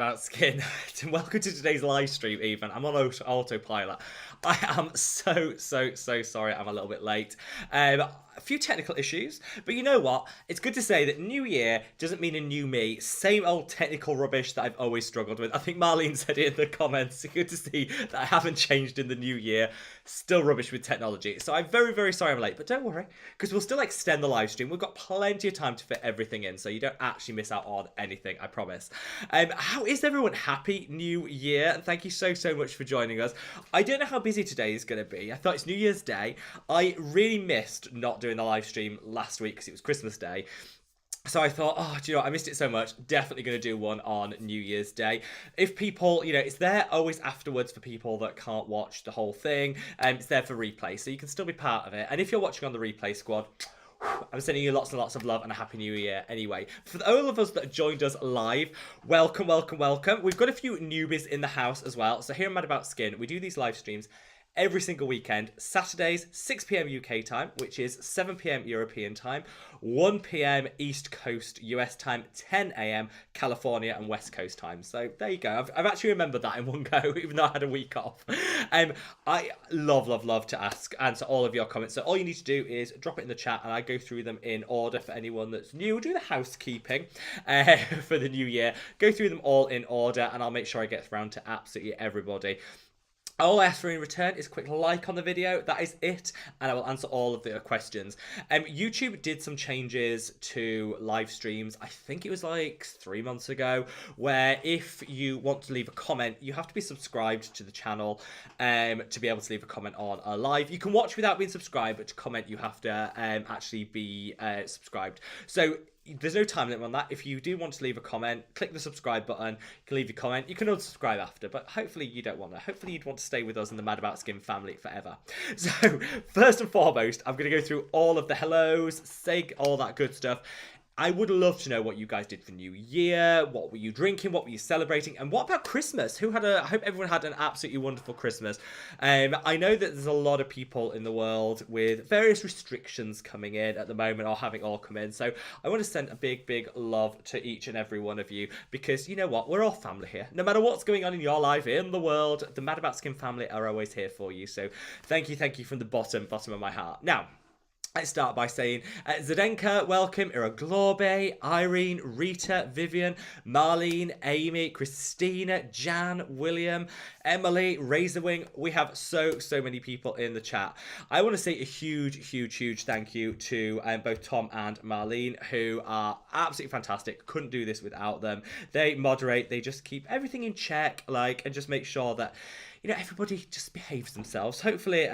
About skin. Welcome to today's live stream, even. I'm on autopilot. I am so sorry I'm a little bit late. A few technical issues, but you know what? It's good to say that new year doesn't mean a new me. Same old technical rubbish that I've always struggled with. I think Marlene said it in the comments. Good to see that I haven't changed in the new year. Still rubbish with technology. So I'm very sorry I'm late, but don't worry, because we'll still extend the live stream. We've got plenty of time to fit everything in, so you don't actually miss out on anything, I promise. How is everyone? Happy New Year, and thank you so much for joining us. I don't know how busy today is going to be. I thought it's New Year's Day. I really missed not doing the live stream last week because it was Christmas Day. So I thought, oh, do you know what? I missed it so much. Definitely going to do one on New Year's Day. If people, it's there always afterwards for people that can't watch the whole thing. It's there for replay, so you can still be part of it. And if you're watching on the replay squad, I'm sending you lots and lots of love and a happy new year anyway. For all of us that joined us live, welcome. We've got a few newbies in the house as well. So here on Mad About Skin, we do these live streams every single weekend. Saturdays, 6 p.m. UK time, which is 7 p.m. European time, 1 p.m. East Coast US time, 10 a.m. California and West Coast time. So there you go. I've actually remembered that in one go, even though I had a week off. I love to answer all of your comments. So all you need to do is drop it in the chat and I go through them in order for anyone that's new. We'll do the housekeeping for the new year. Go through them all in order and I'll make sure I get around to absolutely everybody. All I ask for in return is a quick like on the video. That is it, and I will answer all of the questions. YouTube did some changes to live streams. I think it was like 3 months ago, where if you want to leave a comment, you have to be subscribed to the channel to be able to leave a comment on a live. You can watch without being subscribed, but to comment, you have to actually be subscribed. So there's no time limit on that. If you do want to leave a comment, click the subscribe button. You can leave your comment. You can unsubscribe after, but hopefully you don't want that. Hopefully you'd want to stay with us in the Mad About Skin family forever. So first and foremost, I'm going to go through all of the hellos, say all that good stuff. I would love to know what you guys did for New Year. What were you drinking? What were you celebrating? And what about Christmas? I hope everyone had an absolutely wonderful Christmas. I know that there's a lot of people in the world with various restrictions coming in at the moment or having all come in. So I want to send a big love to each and every one of you because you know what? We're all family here. No matter what's going on in your life, in the world, the Mad About Skin family are always here for you. So thank you from the bottom of my heart. Now, let's start by saying Zdenka, welcome, Iraglobe, Irene, Rita, Vivian, Marlene, Amy, Christina, Jan, William, Emily, Razorwing. We have so many people in the chat. I want to say a huge thank you to both Tom and Marlene, who are absolutely fantastic. Couldn't do this without them. They moderate, they just keep everything in check, and just make sure that, everybody just behaves themselves. Hopefully,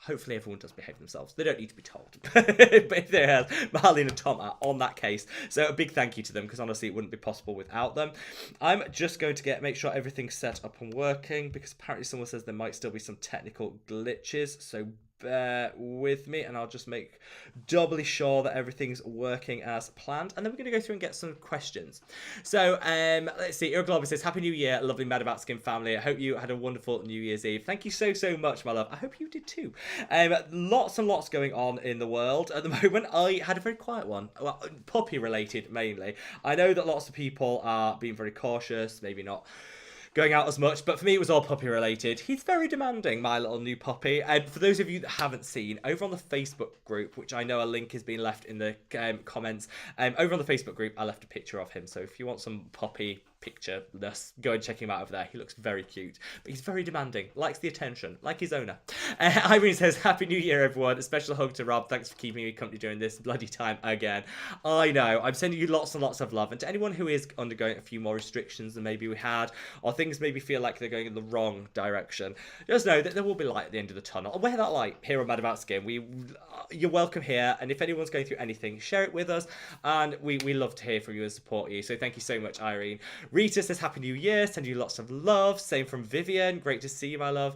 hopefully everyone does behave themselves. They don't need to be told. But if they have, Marlene and Tom are on that case. So a big thank you to them because honestly it wouldn't be possible without them. I'm just going to make sure everything's set up and working because apparently someone says there might still be some technical glitches. So bear with me and I'll just make doubly sure that everything's working as planned, and then we're going to go through and get some questions. So let's see. Iraglobe says happy new year, lovely Mad About Skin family. I hope you had a wonderful New Year's Eve. Thank you so much, my love. I hope you did too. Lots and lots going on in the world at the moment. I had a very quiet one, well, puppy related mainly. I know that lots of people are being very cautious, maybe not going out as much, but for me it was all puppy related. He's very demanding, my little new puppy. And for those of you that haven't seen, over on the Facebook group, which I know a link has been left in the comments, over on the Facebook group I left a picture of him, so if you want some puppy picture-less, go and check him out over there. He looks very cute, but he's very demanding, likes the attention, like his owner. Irene says, happy new year everyone, a special hug to Rob, thanks for keeping me company during this bloody time again. I know, I'm sending you lots and lots of love, and to anyone who is undergoing a few more restrictions than maybe we had, or things maybe feel like they're going in the wrong direction, just know that there will be light at the end of the tunnel, and wear that light here on Mad About Skin. You're welcome here, and if anyone's going through anything, share it with us, and we love to hear from you and support you, so thank you so much, Irene. Rita says happy new year, send you lots of love. Same from Vivian, great to see you, my love.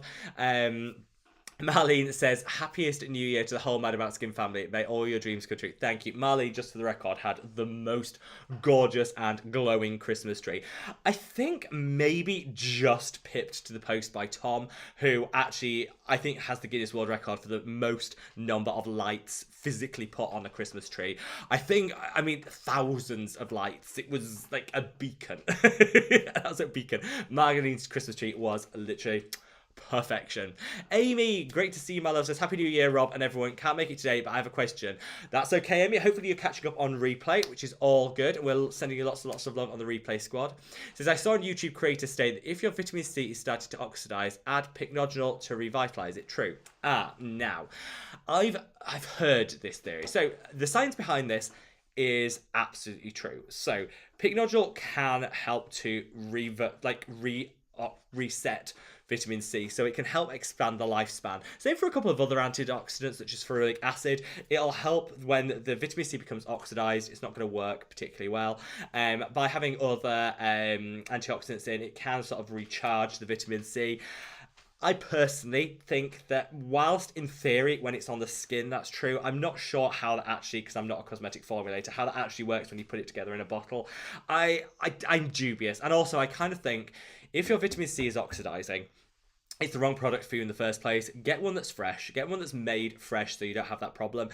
Marlene says, happiest new year to the whole Mad About Skin family. May all your dreams come true. Thank you. Marlene, just for the record, had the most gorgeous and glowing Christmas tree. I think maybe just pipped to the post by Tom, who actually, I think, has the Guinness World Record for the most number of lights physically put on a Christmas tree. I mean, thousands of lights. It was like a beacon. That was a beacon. Marlene's Christmas tree was literally perfection. Amy, great to see you, my love. Says, Happy New Year, Rob and everyone. Can't make it today, but I have a question. That's okay, Amy. Hopefully you're catching up on replay, which is all good. We're sending you lots and lots of love on the replay squad. Says, I saw a YouTube creator state that if your vitamin C is starting to oxidize, add pycnogenol to revitalize it. True. Now, I've heard this theory. So the science behind this is absolutely true. So pycnogenol can help to reset vitamin C, so it can help expand the lifespan. Same for a couple of other antioxidants, such as ferulic acid. It'll help when the vitamin C becomes oxidized. It's not going to work particularly well. By having other antioxidants in, it can sort of recharge the vitamin C. I personally think that whilst in theory, when it's on the skin, that's true, I'm not sure how that actually, because I'm not a cosmetic formulator, how that actually works when you put it together in a bottle. I'm dubious. And also, I kind of think if your vitamin C is oxidizing, it's the wrong product for you in the first place. Get one that's fresh. Get one that's made fresh so you don't have that problem.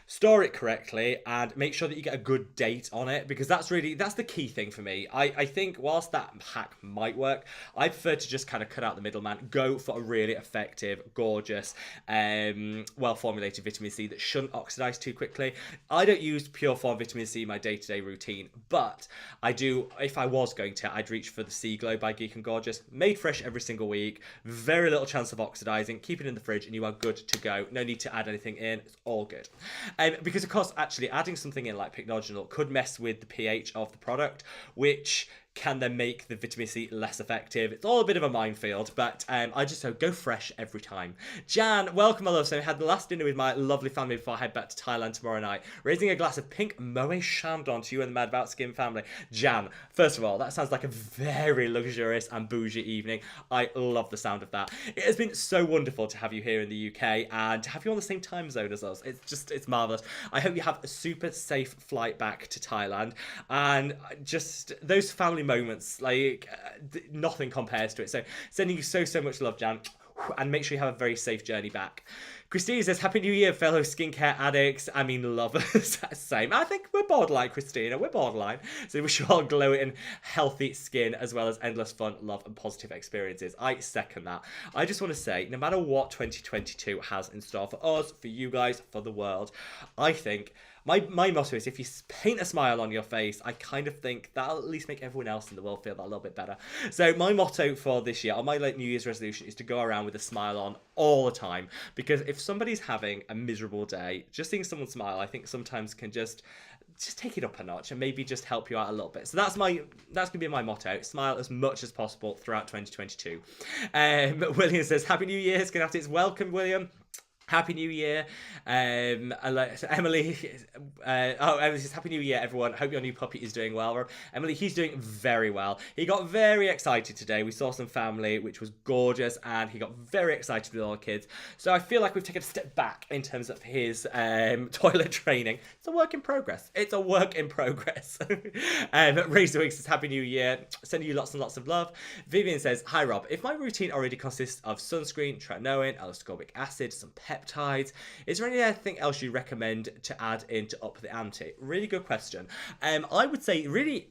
Store it correctly and make sure that you get a good date on it, because that's the key thing for me. I think whilst that hack might work, I prefer to just kind of cut out the middleman, go for a really effective, gorgeous, well-formulated vitamin C that shouldn't oxidize too quickly. I don't use pure form vitamin C in my day-to-day routine, but I do, if I was going to, I'd reach for the C Glow by Geek and Gorgeous, made fresh every single week, very little chance of oxidizing, keep it in the fridge and you are good to go. No need to add anything in, it's all good. Because of course, actually adding something in like pycnogenol could mess with the pH of the product, which can then make the vitamin C less effective. It's all a bit of a minefield, but I just go fresh every time. Jan, welcome, my love. So I had the last dinner with my lovely family before I head back to Thailand tomorrow night. Raising a glass of pink Moet Chandon to you and the Mad About Skin family. Jan, first of all, that sounds like a very luxurious and bougie evening. I love the sound of that. It has been so wonderful to have you here in the UK and to have you on the same time zone as us. It's marvellous. I hope you have a super safe flight back to Thailand, and just those family moments, like nothing compares to it. So sending you so much love, Jan, and make sure you have a very safe journey back. Christine says, Happy New Year, fellow skincare addicts. I mean, lovers. Same. I think we're borderline, Christina. We're borderline. So we wish you all glowing, healthy skin, as well as endless fun, love, and positive experiences. I second that. I just want to say, no matter what 2022 has in store for us, for you guys, for the world, I think my motto is, if you paint a smile on your face, I kind of think that'll at least make everyone else in the world feel that a little bit better. So my motto for this year, or my New Year's resolution, is to go around with a smile on all the time. Because if somebody's having a miserable day, just seeing someone smile, I think sometimes can just take it up a notch and maybe just help you out a little bit. So that's gonna be my motto: smile as much as possible throughout 2022. William says, Happy New Year, Skinatics. Welcome, William. Happy New Year. Emily says, Happy New Year, everyone. Hope your new puppy is doing well. Emily, he's doing very well. He got very excited today. We saw some family, which was gorgeous, and he got very excited with all the kids. So I feel like we've taken a step back in terms of his toilet training. It's a work in progress. Razor Wig says, Happy New Year. Sending you lots and lots of love. Vivian says, Hi, Rob. If my routine already consists of sunscreen, tretinoin, L-ascorbic acid, some peptides, is there anything else you recommend to add in to up the ante? Really good question. I would say really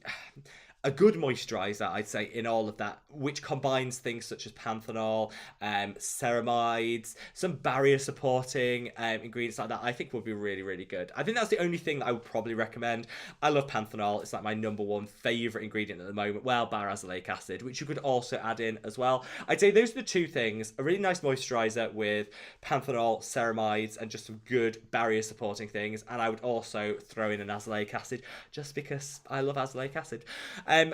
a good moisturizer, I'd say, in all of that, which combines things such as panthenol, ceramides, some barrier supporting ingredients like that, I think would be really, really good. I think that's the only thing that I would probably recommend. I love panthenol. It's like my #1 favourite ingredient at the moment. Well, bar azelaic acid, which you could also add in as well. I'd say those are the two things: a really nice moisturizer with panthenol, ceramides, and just some good barrier supporting things. And I would also throw in an azelaic acid, just because I love azelaic acid.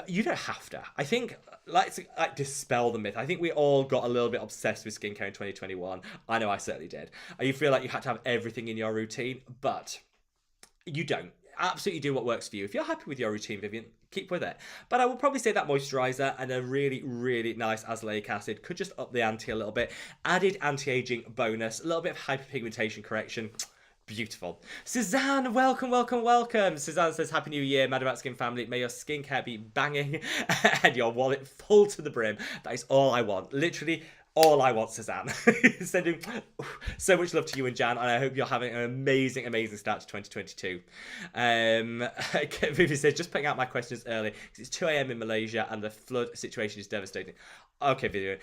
You don't have to. I think, let's dispel the myth. I think we all got a little bit obsessed with skincare in 2021. I know I certainly did. You feel like you had to have everything in your routine, but you don't. Absolutely do what works for you. If you're happy with your routine, Vivian, keep with it. But I will probably say that moisturizer and a really, really nice azelaic acid could just up the ante a little bit. Added anti-aging bonus, a little bit of hyperpigmentation correction. Beautiful. Suzanne, welcome, welcome, welcome. Suzanne says, Happy New Year, Mad About Skin family. May your skincare be banging and your wallet full to the brim. That is all I want. Literally all I want, Suzanne. Sending so much love to you and Jan, and I hope you're having an amazing, amazing start to 2022. Vivi says, just putting out my questions early because it's 2 a.m. in Malaysia and the flood situation is devastating. Okay, Vivi.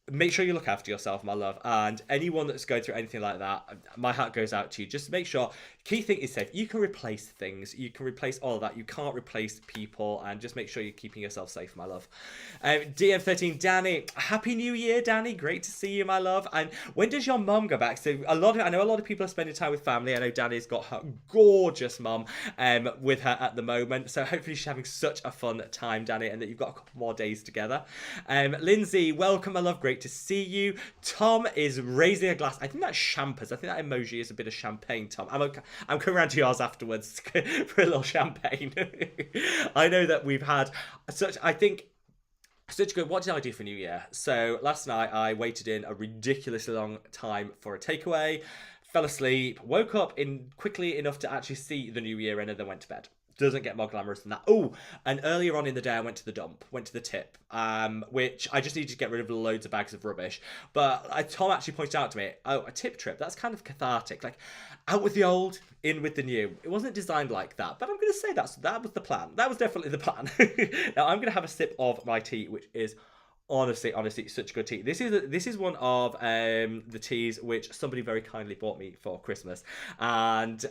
Make sure you look after yourself, my love, and anyone that's going through anything like that, my heart goes out to you. Just make sure, key thing is safe. You can replace things, you can replace all of that, you can't replace people, and just make sure you're keeping yourself safe, my love. DM13, Danny, Happy New Year, Danny, great to see you, my love. And when does your mum go back? So I know a lot of people are spending time with family. I know Danny's got her gorgeous mum with her at the moment, so hopefully she's having such a fun time, Danny, and that you've got a couple more days together. Lindsay, welcome, my love, great to see you. Tom is raising a glass. I think that's champers. I think that emoji is a bit of champagne, Tom. I'm coming around to yours afterwards for a little champagne. I know that we've had such good. What did I do for New Year? So last night I waited in a ridiculously long time for a takeaway, fell asleep, woke up in quickly enough to actually see the New Year in, and then went to bed. Doesn't get more glamorous than that. Oh, and earlier on in the day, I went to the dump, went to the tip, which I just needed to get rid of loads of bags of rubbish. But Tom actually pointed out to me, oh, a tip trip, that's kind of cathartic. Like, out with the old, in with the new. It wasn't designed like that, but I'm going to say that was the plan. That was definitely the plan. Now, I'm going to have a sip of my tea, which is honestly such good tea. This is one of the teas which somebody very kindly bought me for Christmas, and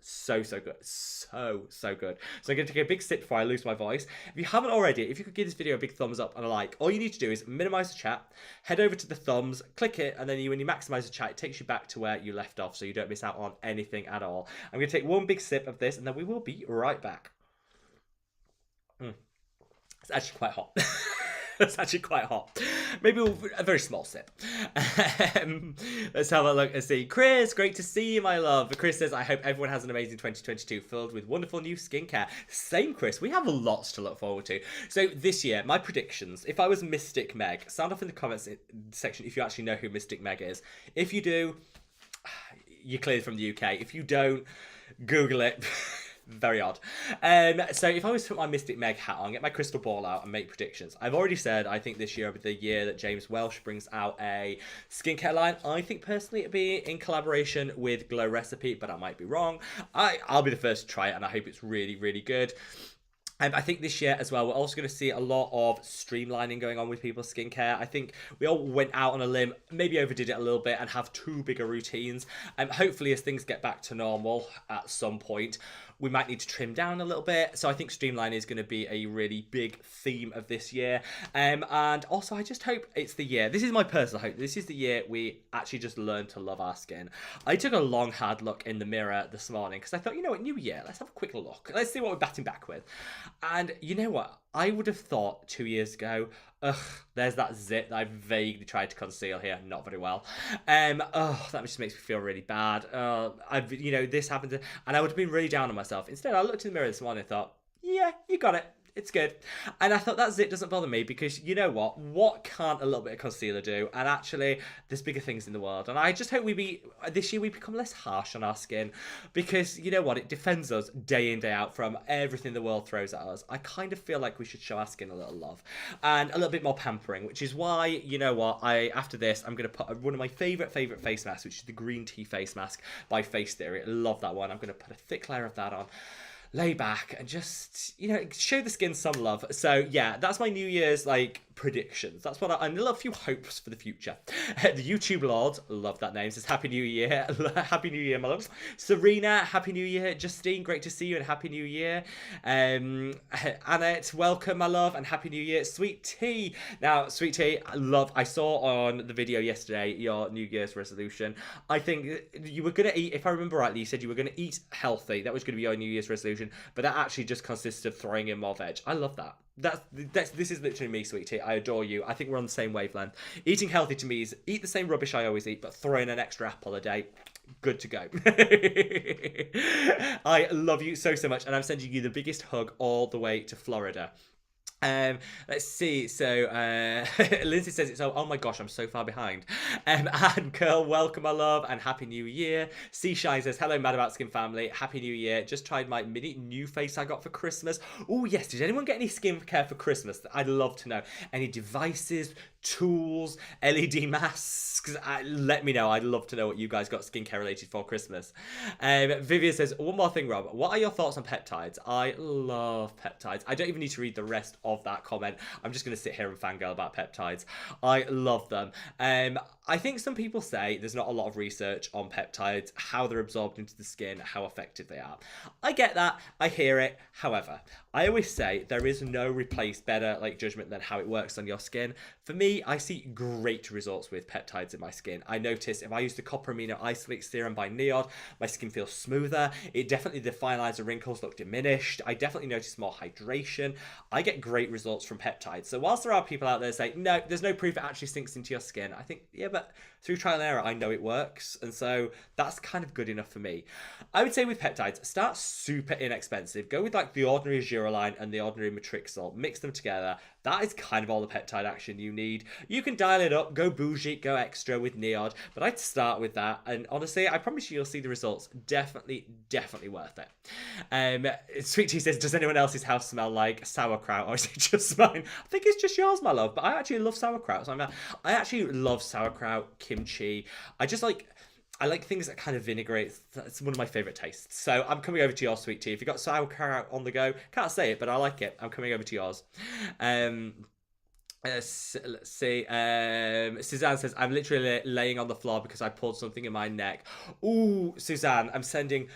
so good, so good. So I'm going to take a big sip before I lose my voice. If you haven't already, if you could give this video a big thumbs up and a like, all you need to do is minimize the chat, head over to the thumbs, click it, and then when you maximize the chat, it takes you back to where you left off, so you don't miss out on anything at all. I'm going to take one big sip of this, and then we will be right back. It's actually quite hot. It's actually quite hot. Maybe a very small sip. Let's have a look and see. Chris, great to see you, my love. Chris says, I hope everyone has an amazing 2022 filled with wonderful new skincare. Same, Chris. We have lots to look forward to. So this year, my predictions, if I was Mystic Meg, sound off in the comments section if you actually know who Mystic Meg is. If you do, you're cleared from the UK. If you don't, Google it. Very odd. So if I was to put my Mystic Meg hat on, get my crystal ball out and make predictions, I've already said I think this year will be the year that James Welsh brings out a skincare line. I think personally it'd be in collaboration with Glow Recipe, but I might be wrong. I'll be the first to try it, and I hope it's really, really good. I think this year as well, we're also going to see a lot of streamlining going on with people's skincare. I think we all went out on a limb, maybe overdid it a little bit, and have too big a routines. Hopefully, as things get back to normal at some point, we might need to trim down a little bit. So I think streamlining is going to be a really big theme of this year. And also, I just hope it's the year. This is my personal hope. This is the year we actually just learn to love our skin. I took a long, hard look in the mirror this morning because I thought, you know what, new year, let's have a quick look. Let's see what we're batting back with. And you know what? I would have thought 2 years ago, there's that zit that I vaguely tried to conceal here, not very well. That just makes me feel really bad. This happened, and I would have been really down on myself. Instead, I looked in the mirror this morning and thought, yeah, you got it. It's good. And I thought that zit doesn't bother me because you know what? What can't a little bit of concealer do? And actually, there's bigger things in the world. And I just hope this year we become less harsh on our skin because you know what? It defends us day in, day out from everything the world throws at us. I kind of feel like we should show our skin a little love and a little bit more pampering, which is why, you know what? After this, I'm going to put one of my favorite face masks, which is the green tea face mask by Face Theory. I love that one. I'm going to put a thick layer of that on. Lay back and just, show the skin some love. So yeah, that's my New Year's predictions. That's what and a few hopes for the future. The YouTube Lord, love that name, says Happy New Year. Happy New Year, my loves. Serena, Happy New Year. Justine, great to see you and Happy New Year. Annette, welcome, my love, and Happy New Year. Sweet Tea. Now, Sweet Tea, I saw on the video yesterday your New Year's resolution. I think you were going to eat, if I remember rightly, you said you were going to eat healthy. That was going to be your New Year's resolution, but that actually just consists of throwing in more veg. I love that. This is literally me, sweetie. I adore you. I think we're on the same wavelength. Eating healthy to me is eat the same rubbish I always eat, but throw in an extra apple a day. Good to go. I love you so much, and I'm sending you the biggest hug all the way to Florida. Let's see. So Lindsay says it's oh my gosh, I'm so far behind. And Curl, welcome, my love, and happy new year. Seashine says hello, Mad About Skin family, happy new year. Just tried my mini new face I got for Christmas. Oh yes, did anyone get any skincare for Christmas? I'd love to know. Any devices, tools, LED masks? Let me know. I'd love to know what you guys got skincare related for Christmas. Vivian says one more thing, Rob. What are your thoughts on peptides? I love peptides. I don't even need to read the rest of that comment. I'm just going to sit here and fangirl about peptides. I love them. I think some people say there's not a lot of research on peptides, how they're absorbed into the skin, how effective they are. I get that. I hear it. However, I always say there is no replace better judgment than how it works on your skin. For me, I see great results with peptides in my skin. I notice if I use the Copper Amino Isolate Serum by Neod, my skin feels smoother. It definitely, the fine lines of wrinkles look diminished. I definitely notice more hydration. I get great results from peptides. So whilst there are people out there saying, no, there's no proof it actually sinks into your skin, I think, yeah, but through trial and error, I know it works. And so that's kind of good enough for me. I would say with peptides, start super inexpensive. Go with the ordinary Azureline and the ordinary Matrixyl. Mix them together. That is kind of all the peptide action you need. You can dial it up, go bougie, go extra with Neod, but I'd start with that. And honestly, I promise you'll see the results. Definitely worth it. Sweet Tea says, does anyone else's house smell like sauerkraut, or is it just mine? I think it's just yours, my love, but I actually love sauerkraut. So I actually love sauerkraut, kimchi. I like things that kind of vinaigrate. It's one of my favourite tastes. So I'm coming over to your Sweet Tea. If you've got sauerkraut on the go, can't say it, but I like it. I'm coming over to yours. Let's see. Suzanne says, I'm literally laying on the floor because I pulled something in my neck. Ooh, Suzanne, I'm sending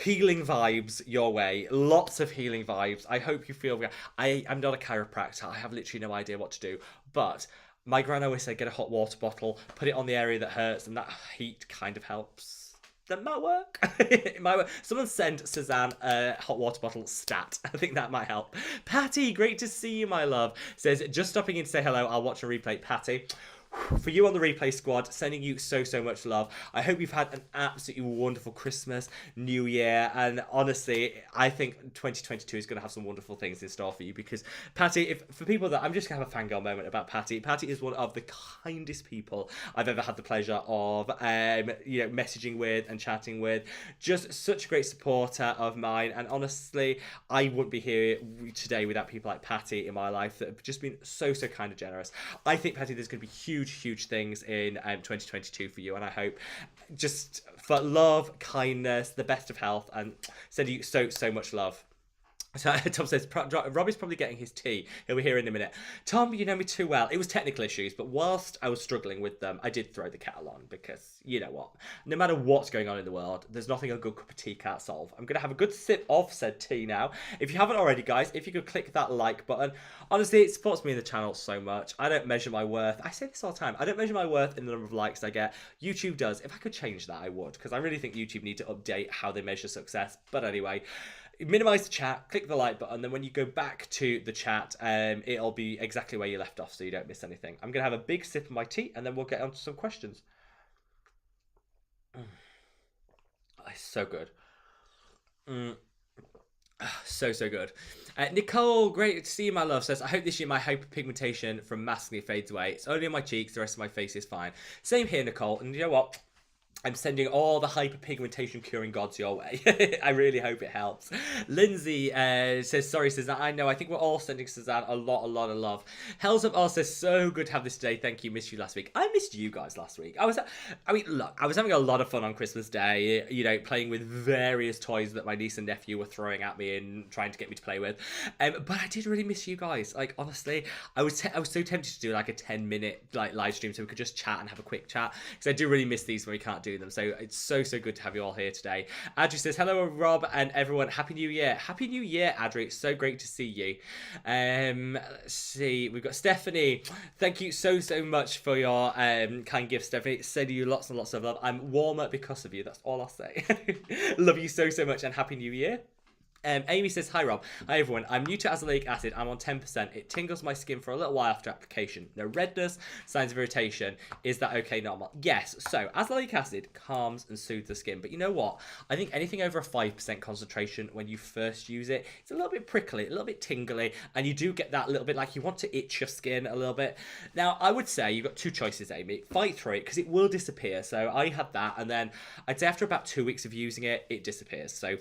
healing vibes your way. Lots of healing vibes. I hope you feel... I'm not a chiropractor. I have literally no idea what to do. But... my gran always said, get a hot water bottle, put it on the area that hurts, and that heat kind of helps. That might work. It might work. Someone send Suzanne a hot water bottle stat. I think that might help. Patty, great to see you, my love. Says, just stopping in to say hello. I'll watch a replay. Patty, for you on the replay squad, sending you so much love. I hope you've had an absolutely wonderful Christmas, New Year, and honestly, I think 2022 is going to have some wonderful things in store for you, because Patty, for people that, I'm just going to have a fangirl moment about Patty. Patty is one of the kindest people I've ever had the pleasure of messaging with and chatting with. Just such a great supporter of mine, and honestly, I wouldn't be here today without people like Patty in my life that have just been so kind of generous. I think, Patty, there's going to be huge things in 2022 for you, and I hope just for love, kindness, the best of health, and send you so much love. So Tom says, Robbie's probably getting his tea. He'll be here in a minute. Tom, you know me too well. It was technical issues, but whilst I was struggling with them, I did throw the kettle on, because you know what? No matter what's going on in the world, there's nothing a good cup of tea can't solve. I'm going to have a good sip of said tea now. If you haven't already, guys, if you could click that like button. Honestly, it supports me in the channel so much. I don't measure my worth. I say this all the time. I don't measure my worth in the number of likes I get. YouTube does. If I could change that, I would, because I really think YouTube need to update how they measure success. But anyway... minimize the chat, click the like button, then when you go back to the chat, it'll be exactly where you left off, so you don't miss anything. I'm going to have a big sip of my tea, and then we'll get on to some questions. It's so good. So good. Nicole, great to see you, my love, says, I hope this year my hyperpigmentation from masking it fades away. It's only on my cheeks, the rest of my face is fine. Same here, Nicole, and you know what? I'm sending all the hyperpigmentation curing gods your way. I really hope it helps. Lindsay says, sorry, Suzanne. I know, I think we're all sending Suzanne a lot of love. Hells Up also says, so good to have this today. Thank you. Missed you last week. I missed you guys last week. I was having a lot of fun on Christmas Day, playing with various toys that my niece and nephew were throwing at me and trying to get me to play with. But I did really miss you guys. Honestly, I was so tempted to do a 10-minute live stream so we could just chat and have a quick chat, because I do really miss these when we can't do them. So it's so good to have you all here today. Adri says, hello, Rob and everyone. Happy New Year. Happy New Year, Adri. It's so great to see you. Let's see. We've got Stephanie. Thank you so much for your kind gift, Stephanie. Sending you lots and lots of love. I'm warmer because of you. That's all I'll say. Love you so much, and Happy New Year. Amy says, hi Rob. Hi everyone. I'm new to azelaic acid. I'm on 10%. It tingles my skin for a little while after application. No redness, signs of irritation. Is that okay, normal? Yes. So azelaic acid calms and soothes the skin. But you know what? I think anything over a 5% concentration when you first use it, it's a little bit prickly, a little bit tingly, and you do get that little bit like you want to itch your skin a little bit. Now, I would say you've got two choices, Amy. Fight through it because it will disappear. So I had that, and then I'd say after about 2 weeks of using it, it disappears. So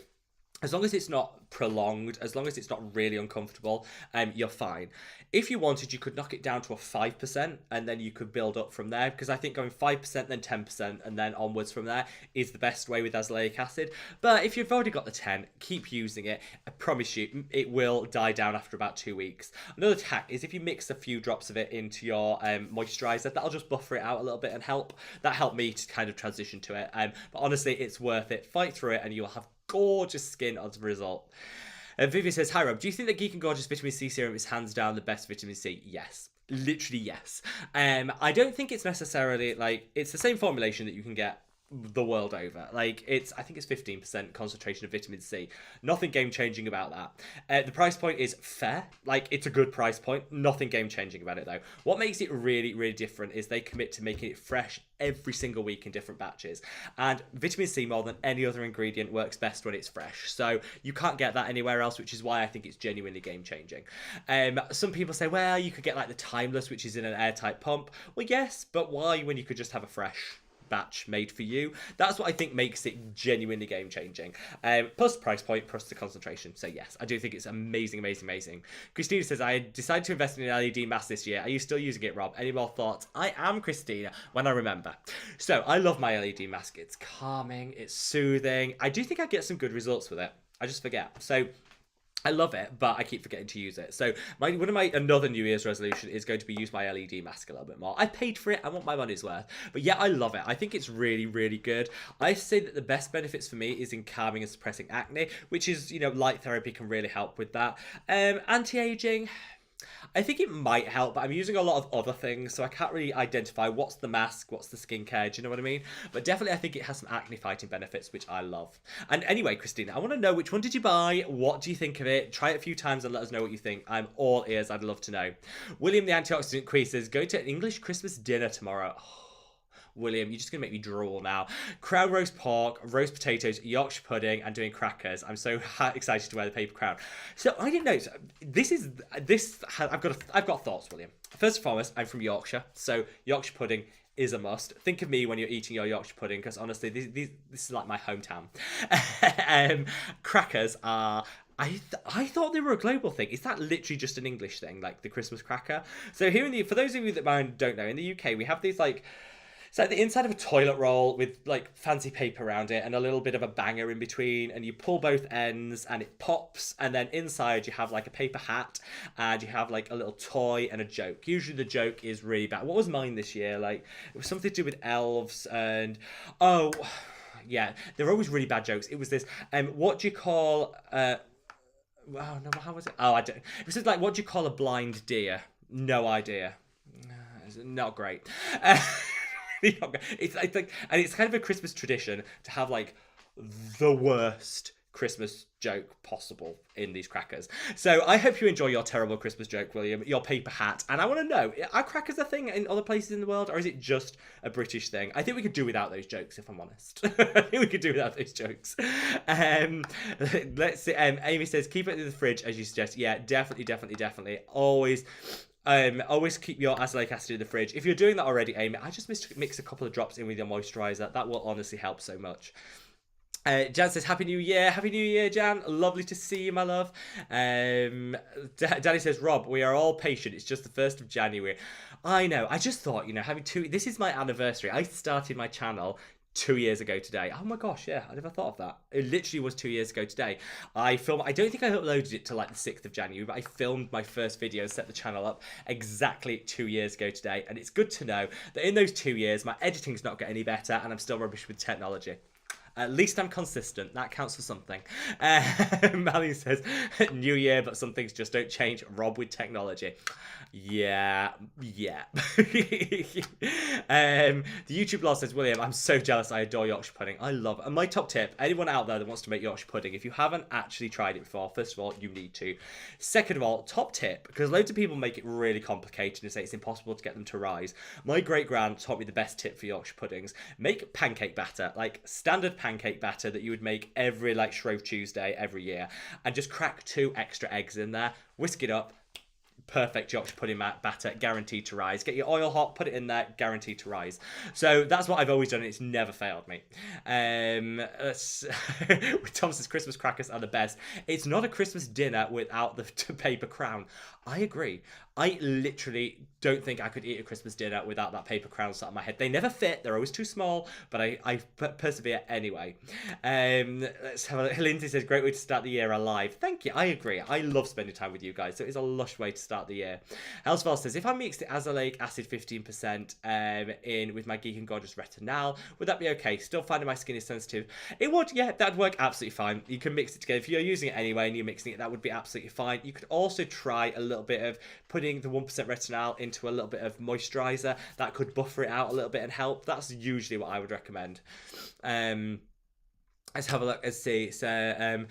as long as it's not prolonged, as long as it's not really uncomfortable, you're fine. If you wanted, you could knock it down to a 5%, and then you could build up from there, because I think going 5%, then 10%, and then onwards from there is the best way with azelaic acid. But if you've already got the 10, keep using it. I promise you, it will die down after about 2 weeks. Another hack is if you mix a few drops of it into your moisturizer, that'll just buffer it out a little bit and help. That helped me to kind of transition to it. But honestly, it's worth it. Fight through it, and you'll have gorgeous skin as a result. Vivian says, hi Rob, do you think that Geek and Gorgeous Vitamin C Serum is hands down the best vitamin C? Yes. Literally yes. I don't think it's necessarily like, it's the same formulation that you can get the world over. Like I think it's 15% concentration of vitamin C. Nothing game changing about that. The price point is fair. Like it's a good price point. Nothing game changing about it though. What makes it really, really different is they commit to making it fresh every single week in different batches. And vitamin C more than any other ingredient works best when it's fresh. So you can't get that anywhere else, which is why I think it's genuinely game changing. Some people say, well, you could get like the Timeless, which is in an airtight pump. Well, yes, but why when you could just have a fresh batch made for you? That's what I think makes it genuinely game changing. Plus price point, plus the concentration. So yes, I do think it's amazing, amazing, amazing. Christina says, I decided to invest in an LED mask this year. Are you still using it, Rob? Any more thoughts? I am, Christina, when I remember. So I love my LED mask. It's calming, it's soothing. I do think I get some good results with it. I just forget. So I love it, but I keep forgetting to use it. So one of my another New Year's resolution is going to be use my LED mask a little bit more. I paid for it. I want my money's worth. But yeah, I love it. I think it's really, really good. I say that the best benefits for me is in calming and suppressing acne, which is, you know, light therapy can really help with that. Anti-aging, I think it might help, but I'm using a lot of other things, so I can't really identify what's the mask, what's the skincare, do you know what I mean? But definitely I think it has some acne fighting benefits, which I love. And anyway, Christina, I want to know, which one did you buy? What do you think of it? Try it a few times and let us know what you think. I'm all ears. I'd love to know. William the Antioxidant Queen says, going to an English Christmas dinner tomorrow. William, you're just going to make me drool now. Crown roast pork, roast potatoes, Yorkshire pudding, and doing crackers. I'm so excited to wear the paper crown. So I didn't know. I've got thoughts, William. First and foremost, I'm from Yorkshire, so Yorkshire pudding is a must. Think of me when you're eating your Yorkshire pudding, because honestly, this is like my hometown. Crackers are... I thought they were a global thing. Is that literally just an English thing, like the Christmas cracker? So here for those of you that don't know, in the UK, we have these like... It's like the inside of a toilet roll with like fancy paper around it and a little bit of a banger in between, and you pull both ends and it pops, and then inside you have like a paper hat and you have like a little toy and a joke. Usually the joke is really bad. What was mine this year? Like it was something to do with elves and yeah, they're always really bad jokes. It was this what do you call oh no, how was it? Oh, I don't. It was just like, what do you call a blind deer? No idea. It's not great. It's like, and it's kind of a Christmas tradition to have like the worst Christmas joke possible in these crackers. So I hope you enjoy your terrible Christmas joke, William, your paper hat. And I want to know, are crackers a thing in other places in the world, or is it just a British thing? I think we could do without those jokes, if I'm honest. I think we could do without those jokes. Let's see. Amy says, keep it in the fridge as you suggest. Yeah, definitely. Always keep your azelaic acid in the fridge. If you're doing that already, Amy, I just mix a couple of drops in with your moisturizer. That will honestly help so much. Jan says, Happy New Year. Happy New Year, Jan. Lovely to see you, my love. Danny says, Rob, we are all patient. It's just the 1st of January. I know. I just thought, this is my anniversary. I started my channel 2 years ago today. Oh my gosh, yeah, I never thought of that. It literally was 2 years ago today. I don't think I uploaded it till like the 6th of January, but I filmed my first video, set the channel up exactly 2 years ago today. And it's good to know that in those 2 years, my editing's not got any better and I'm still rubbish with technology. At least I'm consistent. That counts for something. Mally says, new year, but some things just don't change. Rob with technology. Yeah. The YouTube blog says, William, I'm so jealous. I adore Yorkshire pudding. I love it. And my top tip, anyone out there that wants to make Yorkshire pudding, if you haven't actually tried it before, first of all, you need to. Second of all, top tip, because loads of people make it really complicated and say it's impossible to get them to rise. My great-gran taught me the best tip for Yorkshire puddings. Make pancake batter, like standard pancake batter that you would make every like Shrove Tuesday every year, and just crack 2 extra eggs in there, whisk it up. Perfect Yorkshire pudding batter, guaranteed to rise. Get your oil hot, put it in there, guaranteed to rise. So that's what I've always done, and it's never failed me. Thomas's Christmas crackers are the best. It's not a Christmas dinner without the paper crown. I agree. I literally don't think I could eat a Christmas dinner without that paper crown sat on my head. They never fit. They're always too small, but I persevere anyway. Let's have a look. Lindsay says, great way to start the year alive. Thank you. I agree. I love spending time with you guys, so it's a lush way to start the year. Elsval says, if I mixed the azelaic acid 15% in with my Geek and Gorgeous Retinol, would that be okay? Still finding my skin is sensitive. It would, yeah, that'd work absolutely fine. You can mix it together. If you're using it anyway and you're mixing it, that would be absolutely fine. You could also try a little bit of putting the 1% retinol into a little bit of moisturizer. That could buffer it out a little bit and help. That's usually what I would recommend. Let's have a look and see. So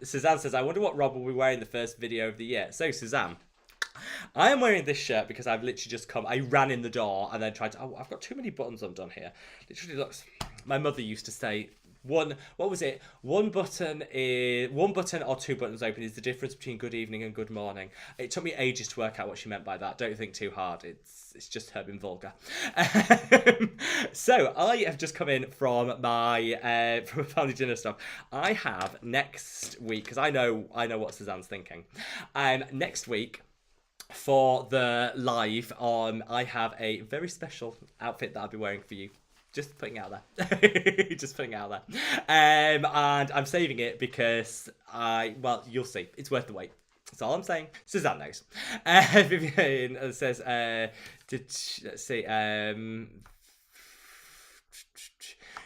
Suzanne says, I wonder what Rob will be wearing the first video of the year. So Suzanne, I am wearing this shirt because I've literally just come, I ran in the door and then tried to, oh, I've got too many buttons undone here. Literally looks, my mother used to say, one button or 2 buttons open is the difference between good evening and good morning. It took me ages to work out what she meant by that. Don't think too hard. It's just her being vulgar. So I have just come in from my from family dinner stuff. I have next week, because I know what Suzanne's thinking. Next week, for the live I have a very special outfit that I'll be wearing for you. Just putting it out there. Just putting it out there. And I'm saving it because well, you'll see. It's worth the wait. That's all I'm saying. Suzanne knows. Vivian says, let's see.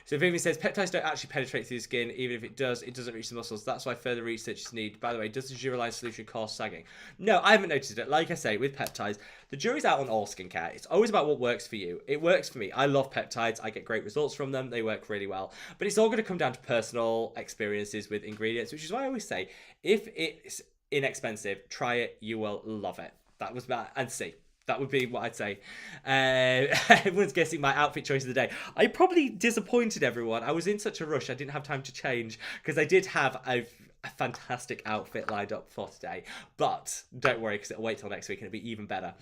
So Vivian says, peptides don't actually penetrate through the skin. Even if it does, it doesn't reach the muscles. That's why further research is needed. By the way, does the Generalized solution cause sagging? No, I haven't noticed it. Like I say, with peptides, the jury's out on all skincare. It's always about what works for you. It works for me. I love peptides. I get great results from them. They work really well. But it's all going to come down to personal experiences with ingredients, which is why I always say, if it's inexpensive, try it. You will love it. That was that. And see. That would be what I'd say. Everyone's guessing my outfit choice of the day. I probably disappointed everyone. I was in such a rush. I didn't have time to change because I did have a fantastic outfit lined up for today. But don't worry, because it'll wait till next week and it'll be even better.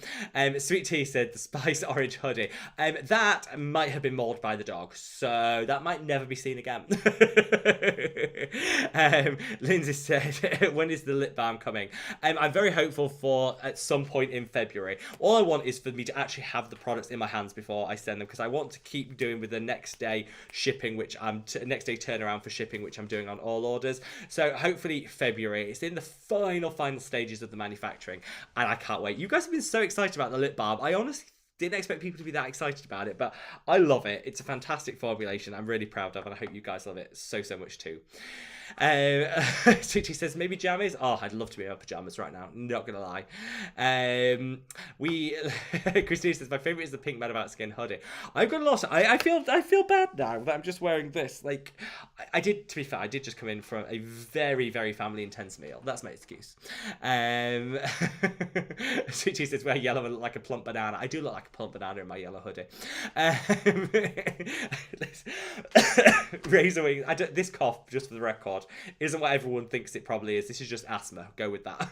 Sweet Tea said the spice orange hoodie. That might have been mauled by the dog, so that might never be seen again. Lindsay said, when is the lip balm coming? I'm very hopeful for at some point in February. All I want is for me to actually have the products in my hands before I send them, because I want to keep doing with the next day shipping, which I'm next day turnaround for shipping, which I'm doing on all orders. So hopefully February. It's in the final stages of the manufacturing, and I can't wait. You guys have been so excited about the lip balm. I honestly didn't expect people to be that excited about it, but I love it. It's a fantastic formulation. I'm really proud of, and I hope you guys love it so much too. Sweetie says, maybe jammies? Oh, I'd love to be in my pajamas right now, not gonna lie. Christine says, my favourite is the pink Man About Skin hoodie. I've got a lot. I feel bad now that I'm just wearing this. Like, I did, to be fair, I did just come in from a very, very family intense meal. That's my excuse. Sweetie says, wear yellow and look like a plump banana. I do look like a plump banana in my yellow hoodie. Razor wings. This cough, just for the record, isn't what everyone thinks it probably is. This is just asthma. Go with that.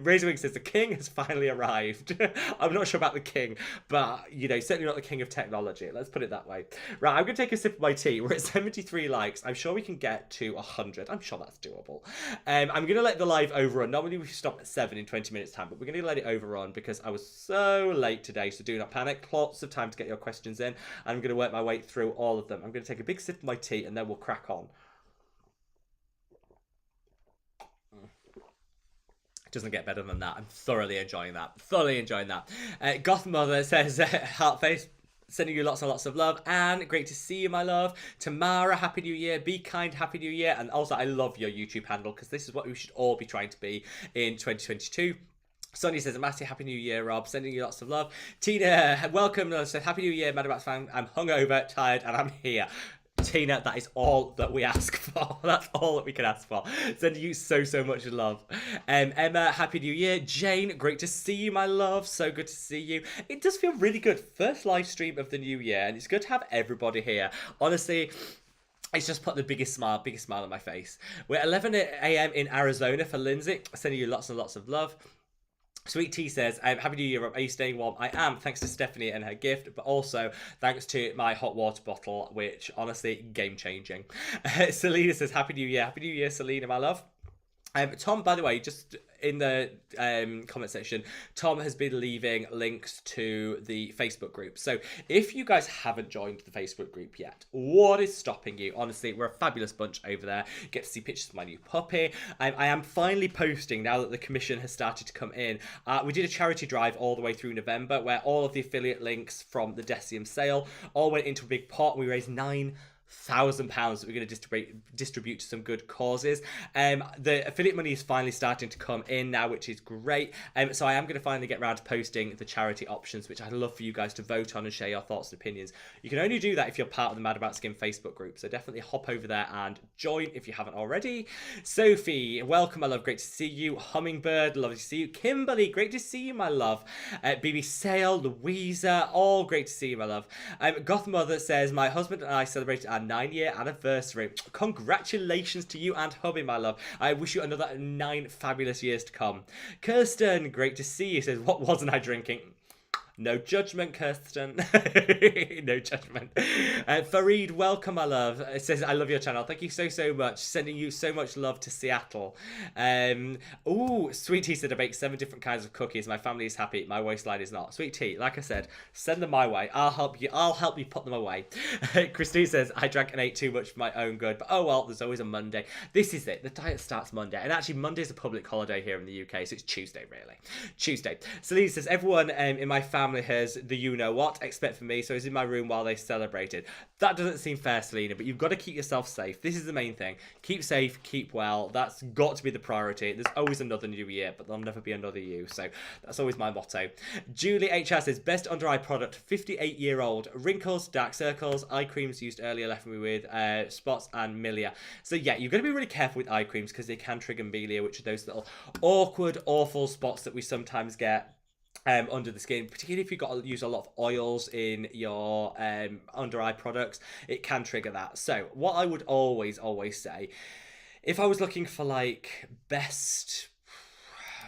Razor Wing says the king has finally arrived. I'm not sure about the king, but you know, certainly not the king of technology. Let's put it that way. Right, I'm gonna take a sip of my tea. We're at 73 likes. I'm sure we can get to 100. I'm sure that's doable. I'm gonna let the live overrun. Normally we stop at 7 in 20 minutes time, but we're gonna let it overrun because I was so late today. So do not panic. Lots of time to get your questions in. I'm gonna work my way through all of them. I'm gonna take a big sip of my tea and then we'll crack on. It doesn't get better than that. I'm thoroughly enjoying that. Goth Mother says, heart face. Sending you lots and lots of love. And great to see you, my love. Tamara, Happy New Year. Be kind, Happy New Year. And also, I love your YouTube handle because this is what we should all be trying to be in 2022. Sonia says, a massive Happy New Year, Rob. Sending you lots of love. Tina, welcome. Says, Happy New Year, Mad About fan. I'm hungover, tired, and I'm here. Tina, that is all that we ask for. That's all that we can ask for. Sending you so much love. Emma, Happy New Year. Jane, great to see you, my love. So good to see you. It does feel really good. First live stream of the new year, and it's good to have everybody here. Honestly, it's just put the biggest smile on my face. We're 11 a.m. in Arizona for Lindsay. Sending you lots and lots of love. Sweet Tea says, Happy New Year, Rob. Are you staying warm? I am, thanks to Stephanie and her gift, but also thanks to my hot water bottle, which, honestly, game-changing. Selena says, Happy New Year, Selena, my love. Tom, by the way, just in the comment section, Tom has been leaving links to the Facebook group. So if you guys haven't joined the Facebook group yet, what is stopping you? Honestly, we're a fabulous bunch over there. Get to see pictures of my new puppy. I am finally posting now that the commission has started to come in. We did a charity drive all the way through November where all of the affiliate links from the Decium sale all went into a big pot. We raised £9,000 that we're going to distribute to some good causes. The affiliate money is finally starting to come in now, which is great. So I am going to finally get around to posting the charity options, which I'd love for you guys to vote on and share your thoughts and opinions. You can only do that if you're part of the Mad About Skin Facebook group, so definitely hop over there and join if you haven't already. Sophie, welcome, my love. Great to see you. Hummingbird, lovely to see you. Kimberly, great to see you, my love. BB Sale, Louisa, all great to see you, my love. Goth Mother says, my husband and I celebrated our 9-year anniversary. Congratulations to you and hubby, my love. I wish you another 9 fabulous years to come. Kirsten, great to see you. Says, what wasn't I drinking? No judgment, Kirsten. No judgment. Fareed, welcome, my love. It says, I love your channel. Thank you so much. Sending you so much love to Seattle. Ooh, Sweet Tea said I bake 7 different kinds of cookies. My family is happy. My waistline is not. Sweet Tea, like I said, send them my way. I'll help you put them away. Christine says, I drank and ate too much for my own good. But oh well, there's always a Monday. This is it. The diet starts Monday. And actually, Monday is a public holiday here in the UK. So it's Tuesday, really. Tuesday. Celine says, everyone in my family has the you-know-what, except for me, so I was in my room while they celebrated. That doesn't seem fair, Selena, but you've got to keep yourself safe. This is the main thing. Keep safe, keep well. That's got to be the priority. There's always another new year, but there'll never be another you, so that's always my motto. Julie HR says, best under-eye product, 58-year-old. Wrinkles, dark circles, eye creams used earlier left me with spots and milia. So yeah, you've got to be really careful with eye creams because they can trigger milia, which are those little awkward, awful spots that we sometimes get under the skin, particularly if you've got to use a lot of oils in your under eye products, it can trigger that. So what I would always say, if I was looking for like best,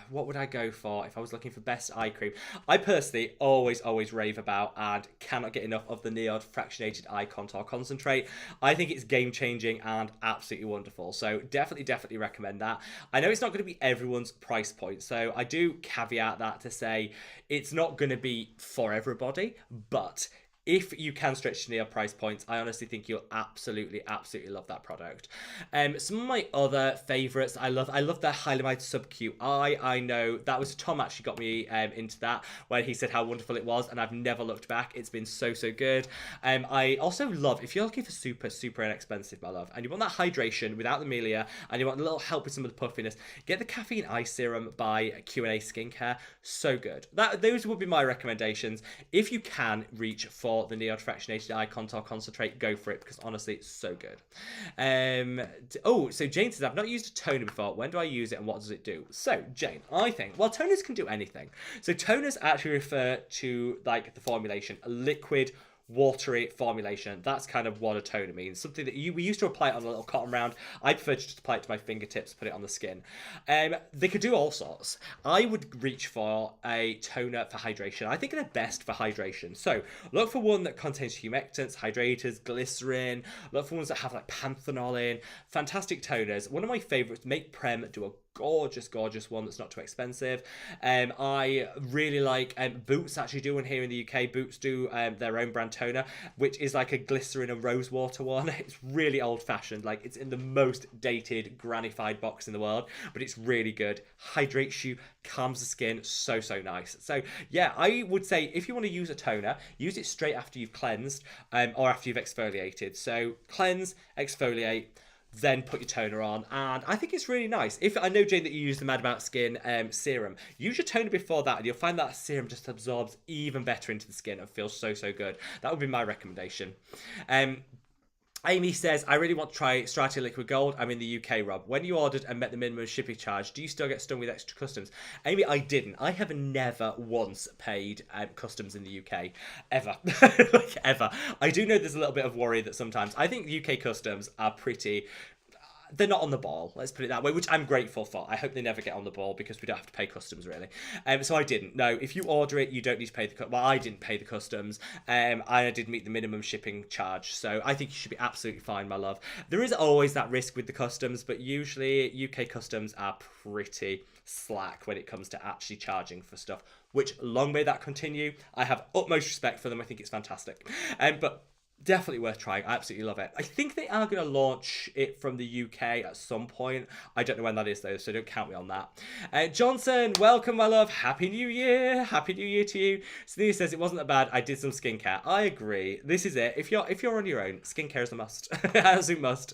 what would I go for if I was looking for best eye cream? I personally always rave about and cannot get enough of the Neod Fractionated Eye Contour Concentrate. I think it's game-changing and absolutely wonderful. So definitely recommend that. I know it's not going to be everyone's price point, so I do caveat that to say it's not going to be for everybody, but if you can stretch to near price points, I honestly think you'll absolutely love that product. Some of my other favourites, I love the Hylamide Subcu Eye. I know that was Tom actually got me into that when he said how wonderful it was, and I've never looked back. It's been so good. I also love, if you're looking for super inexpensive, my love, and you want that hydration without the milia, and you want a little help with some of the puffiness, get the Caffeine Eye Serum by Q&A Skincare. So good. Those would be my recommendations. If you can reach for the Neod Fractionated Eye Contour Concentrate, go for it, because honestly it's so good. So Jane says, I've not used a toner before. When do I use it and what does it do? So Jane, I think, well, toners can do anything. So toners actually refer to like the formulation, a liquid watery formulation. That's kind of what a toner means. Something that we used to apply it on a little cotton round. I prefer to just apply it to my fingertips, put it on the skin. They could do all sorts. I would reach for a toner for hydration. I think they're best for hydration. So look for one that contains humectants, hydrators, glycerin. Look for ones that have like panthenol in. Fantastic toners. One of my favorites, Make Prem, do a gorgeous one that's not too expensive. I really like Boots actually do one here in the UK. Boots do their own brand toner, which is like a glycerin and rose water one. It's really old fashioned, like it's in the most dated grannified box in the world, but it's really good. Hydrates you, calms the skin, so nice. So yeah, I would say if you want to use a toner, use it straight after you've cleansed or after you've exfoliated. So cleanse, exfoliate, then put your toner on, and I think it's really nice. If I know, Jane, that you use the Mad About Skin serum, use your toner before that and you'll find that serum just absorbs even better into the skin and feels so good. That would be my recommendation. Amy says, I really want to try Strati Liquid Gold. I'm in the UK, Rob. When you ordered and met the minimum shipping charge, do you still get stung with extra customs? Amy, I didn't. I have never once paid customs in the UK. Ever. Like, ever. I do know there's a little bit of worry that sometimes, I think UK customs are pretty... They're not on the ball, let's put it that way, which I'm grateful for. I hope they never get on the ball because we don't have to pay customs, really. So I didn't. No, if you order it, you don't need to pay the... Well, I didn't pay the customs. I did meet the minimum shipping charge. So I think you should be absolutely fine, my love. There is always that risk with the customs, but usually UK customs are pretty slack when it comes to actually charging for stuff, which long may that continue. I have utmost respect for them. I think it's fantastic. But... definitely worth trying. I absolutely love it. I think they are going to launch it from the UK at some point. I don't know when that is though, so don't count me on that. Johnson, welcome, my love. Happy New Year. Happy New Year to you. Sneeze says it wasn't that bad. I did some skincare. I agree. This is it. If you're on your own, skincare is a must. Absolute must.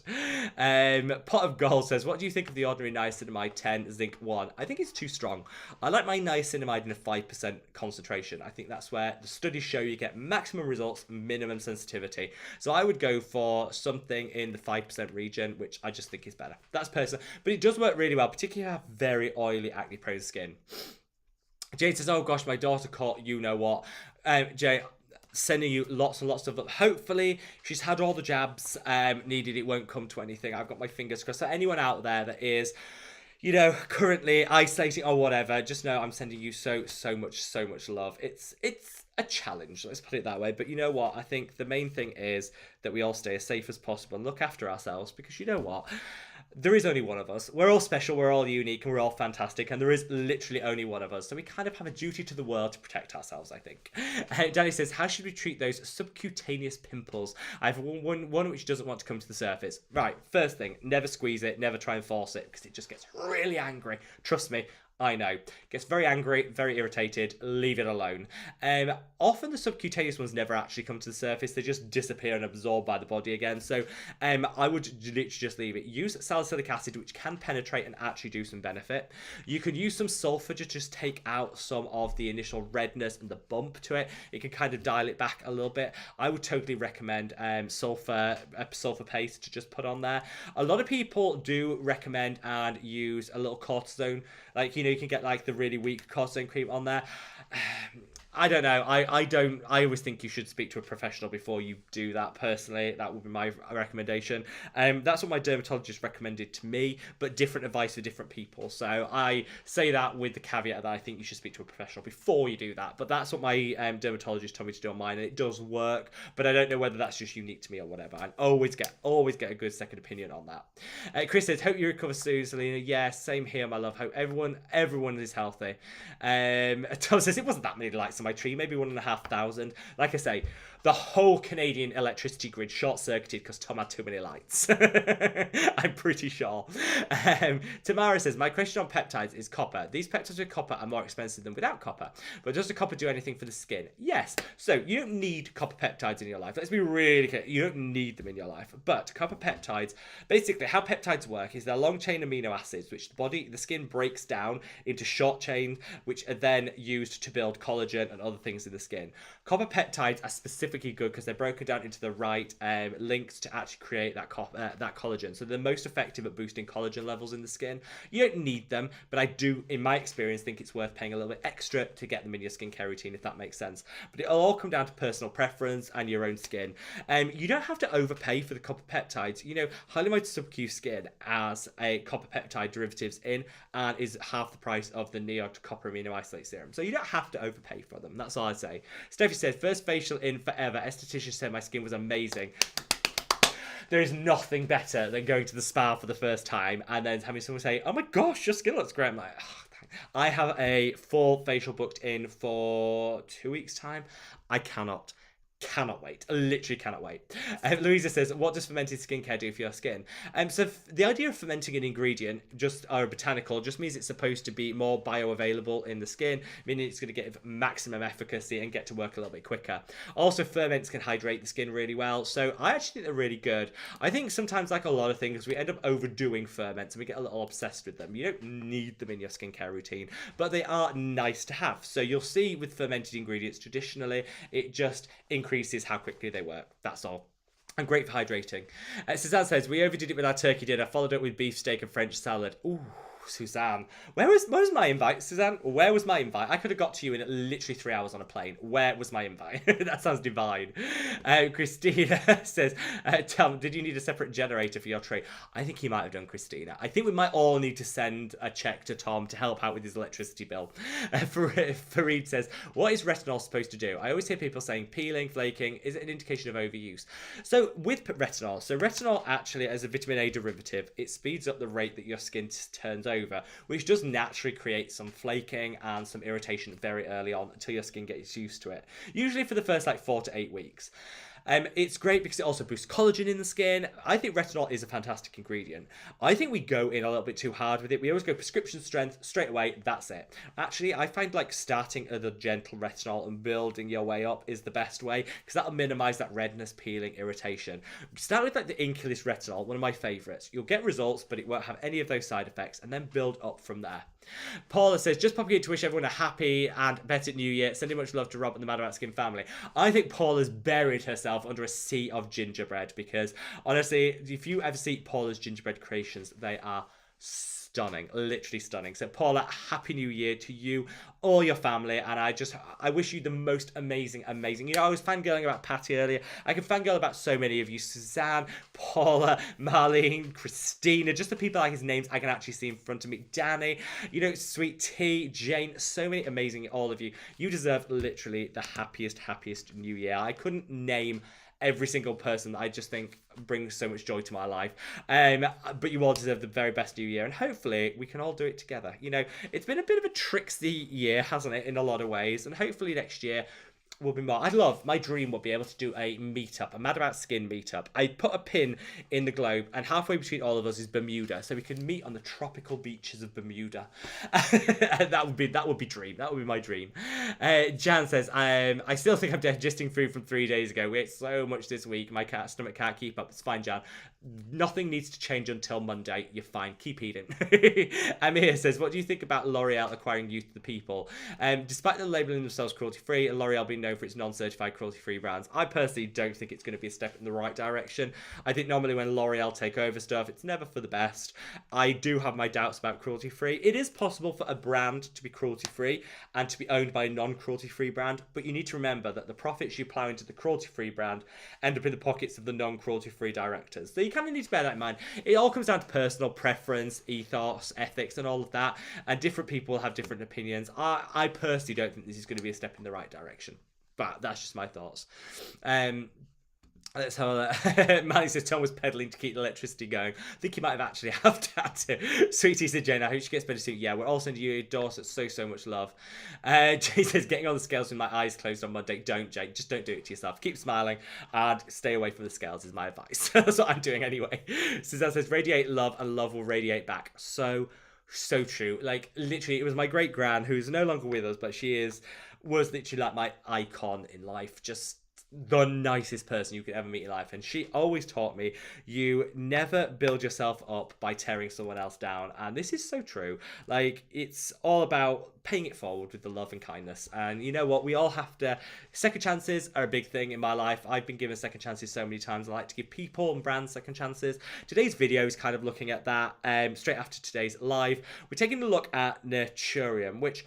Pot of Gold says, what do you think of the ordinary niacinamide 10 zinc 1? I think it's too strong. I like my niacinamide in a 5% concentration. I think that's where the studies show you get maximum results, minimum sensitivity. So I would go for something in the 5% region, which I just think is better. That's personal, but it does work really well, particularly if you have very oily, acne-prone skin. Jade says, oh gosh, my daughter caught you know what. Jay, sending you lots and lots of... Hopefully, she's had all the jabs needed. It won't come to anything. I've got my fingers crossed. So anyone out there that is... you know, currently isolating or whatever, just know I'm sending you so much love. It's a challenge, let's put it that way. But you know what? I think the main thing is that we all stay as safe as possible and look after ourselves, because you know what? There is only one of us. We're all special, we're all unique, and we're all fantastic, and there is literally only one of us. So we kind of have a duty to the world to protect ourselves, I think. Danny says, how should we treat those subcutaneous pimples? I have one which doesn't want to come to the surface. Right, first thing, never squeeze it, never try and force it, because it just gets really angry. Trust me, I know. Gets very angry, very irritated. Leave it alone. Often the subcutaneous ones never actually come to the surface. They just disappear and absorb by the body again. So I would literally just leave it. Use salicylic acid, which can penetrate and actually do some benefit. You could use some sulfur to just take out some of the initial redness and the bump to it. It can kind of dial it back a little bit. I would totally recommend sulfur paste to just put on there. A lot of people do recommend and use a little cortisone. Like, you know, you can get like the really weak cortisone cream on there. I don't know. I always think you should speak to a professional before you do that, personally. That would be my recommendation. That's what my dermatologist recommended to me, but different advice for different people. So I say that with the caveat that I think you should speak to a professional before you do that. But that's what my dermatologist told me to do on mine, and it does work. But I don't know whether that's just unique to me or whatever. I always get a good second opinion on that. Chris says, hope you recover soon, Selena. Yeah, same here, my love. Hope everyone is healthy. Tom says, it wasn't that many likes on my tree, maybe 1,500. Like I say, the whole Canadian electricity grid short-circuited because Tom had too many lights. I'm pretty sure. Tamara says, my question on peptides is copper. These peptides with copper are more expensive than without copper. But does the copper do anything for the skin? Yes. So you don't need copper peptides in your life. Let's be really clear. You don't need them in your life. But copper peptides, basically how peptides work is they're long-chain amino acids, which the skin breaks down into short chain, which are then used to build collagen and other things in the skin. Copper peptides are specifically good because they're broken down into the right links to actually create that collagen. So they're most effective at boosting collagen levels in the skin. You don't need them, but I do, in my experience, think it's worth paying a little bit extra to get them in your skincare routine, if that makes sense. But it'll all come down to personal preference and your own skin. You don't have to overpay for the copper peptides. You know, Hyaluronic Subcu Skin has a copper peptide derivatives in and is half the price of the Neo Copper Amino Isolate Serum. So you don't have to overpay for them. That's all I'd say. Steffi said, first facial in forever. Esthetician said my skin was amazing. there is nothing better than going to the spa for the first time and then having someone say, oh my gosh, your skin looks great. I'm like, oh, I have a full facial booked in for 2 weeks' time. I cannot wait. I literally cannot wait. Louisa says, what does fermented skincare do for your skin? So the idea of fermenting an ingredient, just or a botanical, just means it's supposed to be more bioavailable in the skin, meaning it's going to get maximum efficacy and get to work a little bit quicker. Also, ferments can hydrate the skin really well, so I actually think they're really good. I think sometimes, like a lot of things, we end up overdoing ferments and we get a little obsessed with them. You don't need them in your skincare routine, but they are nice to have. So you'll see with fermented ingredients, traditionally, it just increases how quickly they work. That's all. And great for hydrating. Suzanne says, we overdid it with our turkey dinner, followed it with beef steak and French salad. Ooh, Suzanne. Where was my invite, Suzanne? Where was my invite? I could have got to you in literally 3 hours on a plane. Where was my invite? That sounds divine. Christina says, Tom, did you need a separate generator for your tray? I think he might have done, Christina. I think we might all need to send a check to Tom to help out with his electricity bill. Fareed says, what is retinol supposed to do? I always hear people saying peeling, flaking. Is it an indication of overuse? So with retinol, retinol actually, as a vitamin A derivative, it speeds up the rate that your skin turns over, which does naturally create some flaking and some irritation very early on until your skin gets used to it. Usually for the first 4 to 8 weeks. It's great because it also boosts collagen in the skin. I think retinol is a fantastic ingredient. I think we go in a little bit too hard with it. We always go prescription strength straight away. That's it. Actually, I find starting at a gentle retinol and building your way up is the best way because that'll minimize that redness, peeling, irritation. Start with the Inculus retinol, one of my favorites. You'll get results, but it won't have any of those side effects, and then build up from there. Paula says, just popping in to wish everyone a happy and better new year. Sending much love to Rob and the Mad About Skin family. I think Paula's buried herself under a sea of gingerbread because, honestly, if you ever see Paula's gingerbread creations, they are stunning, literally stunning. So Paula, happy new year to you, all your family, and I wish you the most amazing. You know, I was fangirling about Patty earlier. I can fangirl about so many of you: Suzanne, Paula, Marlene, Christina, just the people his names I can actually see in front of me. Danny, you know, Sweet Tea, Jane, so many amazing, all of you. You deserve literally the happiest new year. I couldn't name every single person that I just think brings so much joy to my life. But you all deserve the very best new year, and hopefully we can all do it together. You know, it's been a bit of a tricksy year, hasn't it, in a lot of ways, and hopefully next year will be more. My dream would be able to do a meetup, a Mad About Skin meetup. I put a pin in the globe, and halfway between all of us is Bermuda, so we can meet on the tropical beaches of Bermuda. that would be dream. That would be my dream. Jan says, I still think I'm digesting food from 3 days ago. We ate so much this week. My stomach can't keep up. It's fine, Jan. Nothing needs to change until Monday. You're fine. Keep eating. Amir says, what do you think about L'Oreal acquiring Youth to the People? Despite them labeling themselves cruelty-free and L'Oreal being known for its non-certified cruelty-free brands, I personally don't think it's going to be a step in the right direction. I think normally when L'Oreal take over stuff, it's never for the best. I do have my doubts about cruelty-free. It is possible for a brand to be cruelty-free and to be owned by a non-cruelty-free brand, but you need to remember that the profits you plow into the cruelty-free brand end up in the pockets of the non-cruelty-free directors. So you kind of need to bear that in mind. It all comes down to personal preference, ethos, ethics, and all of that, and different people have different opinions. I personally don't think this is going to be a step in the right direction. But that's just my thoughts. Let's have a look. Manny says Tom was peddling to keep the electricity going. I think he might have actually had to. Sweetie said, Jane, I hope she gets better soon. Yeah, we're all sending you Dorset so much love. Jay says, getting on the scales with my eyes closed on Monday. Don't, Jake. Just don't do it to yourself. Keep smiling and stay away from the scales is my advice. That's what I'm doing anyway. Suzanne says, radiate love and love will radiate back. So true. Like, literally, it was my great gran who's no longer with us, but was literally like my icon in life. Just the nicest person you could ever meet in life, and she always taught me you never build yourself up by tearing someone else down, and this is so true. Like, it's all about paying it forward with the love and kindness, and you know what, we all have to. Second chances are a big thing in my life. I've been given second chances so many times. I like to give people and brands second chances. Today's video is kind of looking at that. Straight after today's live, we're taking a look at Nurturium, which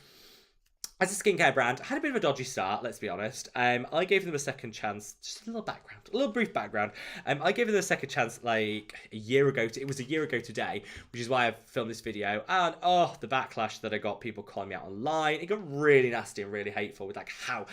as a skincare brand, had a bit of a dodgy start, let's be honest. I gave them a second chance, just a little background, a little brief background. I gave them a second chance like a year ago. It was a year ago today, which is why I filmed this video. And oh, the backlash that I got, people calling me out online. It got really nasty and really hateful with like, how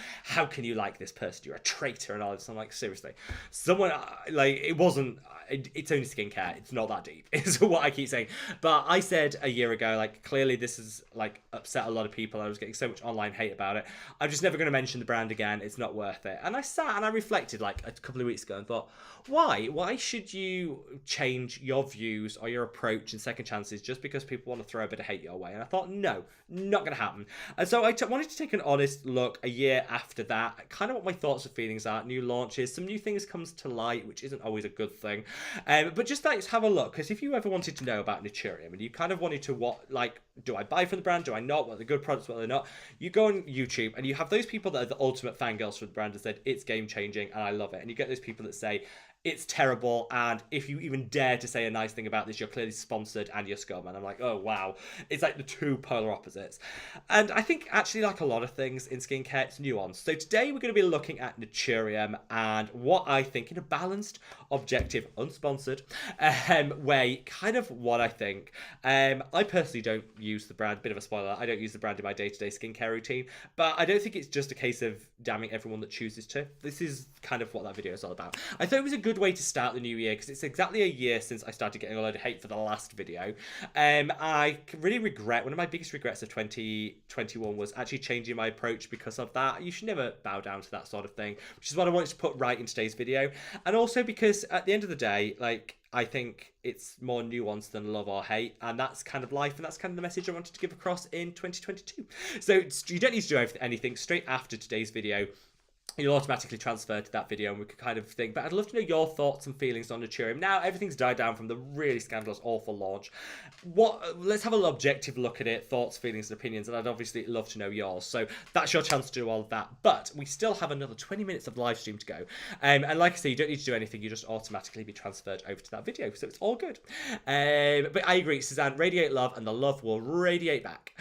can you like this person? You're a traitor and all this. I'm like, seriously, someone like it wasn't. It's only skincare. It's not that deep. Is what I keep saying. But I said a year ago, like clearly this is like upset a lot of people. I was getting so much online hate about it. I'm just never going to mention the brand again. It's not worth it. And I sat and I reflected like a couple of weeks ago and thought, why? Why should you change your views or your approach in second chances just because people want to throw a bit of hate your way? And I thought, no, not going to happen. And so I wanted to take an honest look a year after that, kind of what my thoughts and feelings are, new launches, some new things comes to light, which isn't always a good thing. But just like have a look, because if you ever wanted to know about Nurturium and you kind of wanted to do I buy from the brand, do I not, what are the good products, what are they not, you go on YouTube and you have those people that are the ultimate fangirls for the brand and said it's game changing and I love it, and you get those people that say it's terrible, and if you even dare to say a nice thing about this, you're clearly sponsored and you're scum. And I'm like, oh wow, it's like the two polar opposites. And I think actually, like a lot of things in skincare, it's nuanced. So today we're going to be looking at Nurturium and what I think in a balanced, objective, unsponsored way, kind of what I think. I personally don't use the brand, bit of a spoiler, I don't use the brand in my day-to-day skincare routine, but I don't think it's just a case of damning everyone that chooses to. This is kind of what that video is all about. I thought it was a good way to start the new year because it's exactly a year since I started getting a load of hate for the last video. I really regret, one of my biggest regrets of 2021 was actually changing my approach because of that. You should never bow down to that sort of thing, which is what I wanted to put right in today's video. And also because at the end of the day, like, I think it's more nuanced than love or hate, and that's kind of life, and that's kind of the message I wanted to give across in 2022. So you don't need to do anything. Straight after today's video, you'll automatically transfer to that video and we could kind of think, but I'd love to know your thoughts and feelings on Nurturium. Now, everything's died down from the really scandalous, awful launch. Let's have an objective look at it, thoughts, feelings, and opinions, and I'd obviously love to know yours. So that's your chance to do all of that. But we still have another 20 minutes of live stream to go. And like I say, you don't need to do anything, you just automatically be transferred over to that video. So it's all good. But I agree, Suzanne, radiate love and the love will radiate back.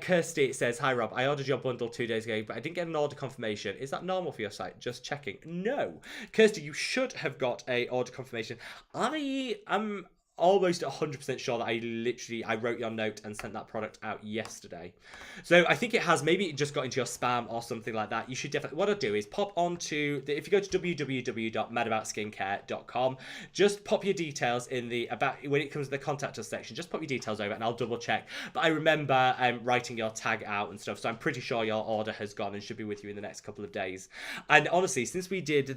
Kirsty says, hi Rob, I ordered your bundle 2 days ago, but I didn't get an order confirmation. Is that normal for your site? Just checking. No. Kirsty, you should have got a order confirmation. I am almost 100% sure that I wrote your note and sent that product out yesterday. So I think it has, maybe it just got into your spam or something like that. You should definitely, what I'll do is pop onto, if you go to www.madaboutskincare.com, just pop your details in the, when it comes to the contact us section, just pop your details over and I'll double check. But I remember writing your tag out and stuff, so I'm pretty sure your order has gone and should be with you in the next couple of days. And honestly, since we did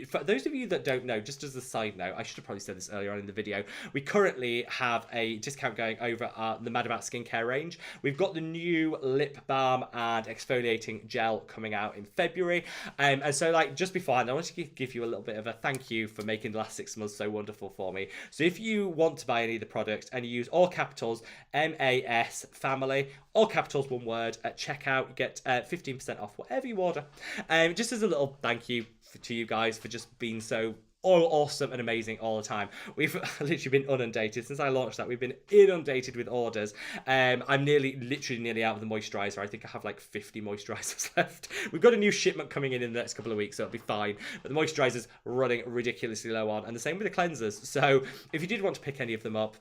for those of you that don't know, just as a side note, I should have probably said this earlier on in the video, we currently have a discount going over the Mad About Skincare range. We've got the new lip balm and exfoliating gel coming out in February. And so like just beforehand, I want to give you a little bit of a thank you for making the last 6 months so wonderful for me. So if you want to buy any of the products and you use all capitals MAS family, all capitals one word at checkout, you get 15% off whatever you order. Just as a little thank you to you guys for just being so awesome and amazing all the time. We've literally been inundated since I launched that. We've been inundated with orders. I'm literally nearly out of the moisturizer. I think I have like 50 moisturizers left. We've got a new shipment coming in the next couple of weeks, so it'll be fine. But the moisturizer's running ridiculously low on, and the same with the cleansers. So if you did want to pick any of them up,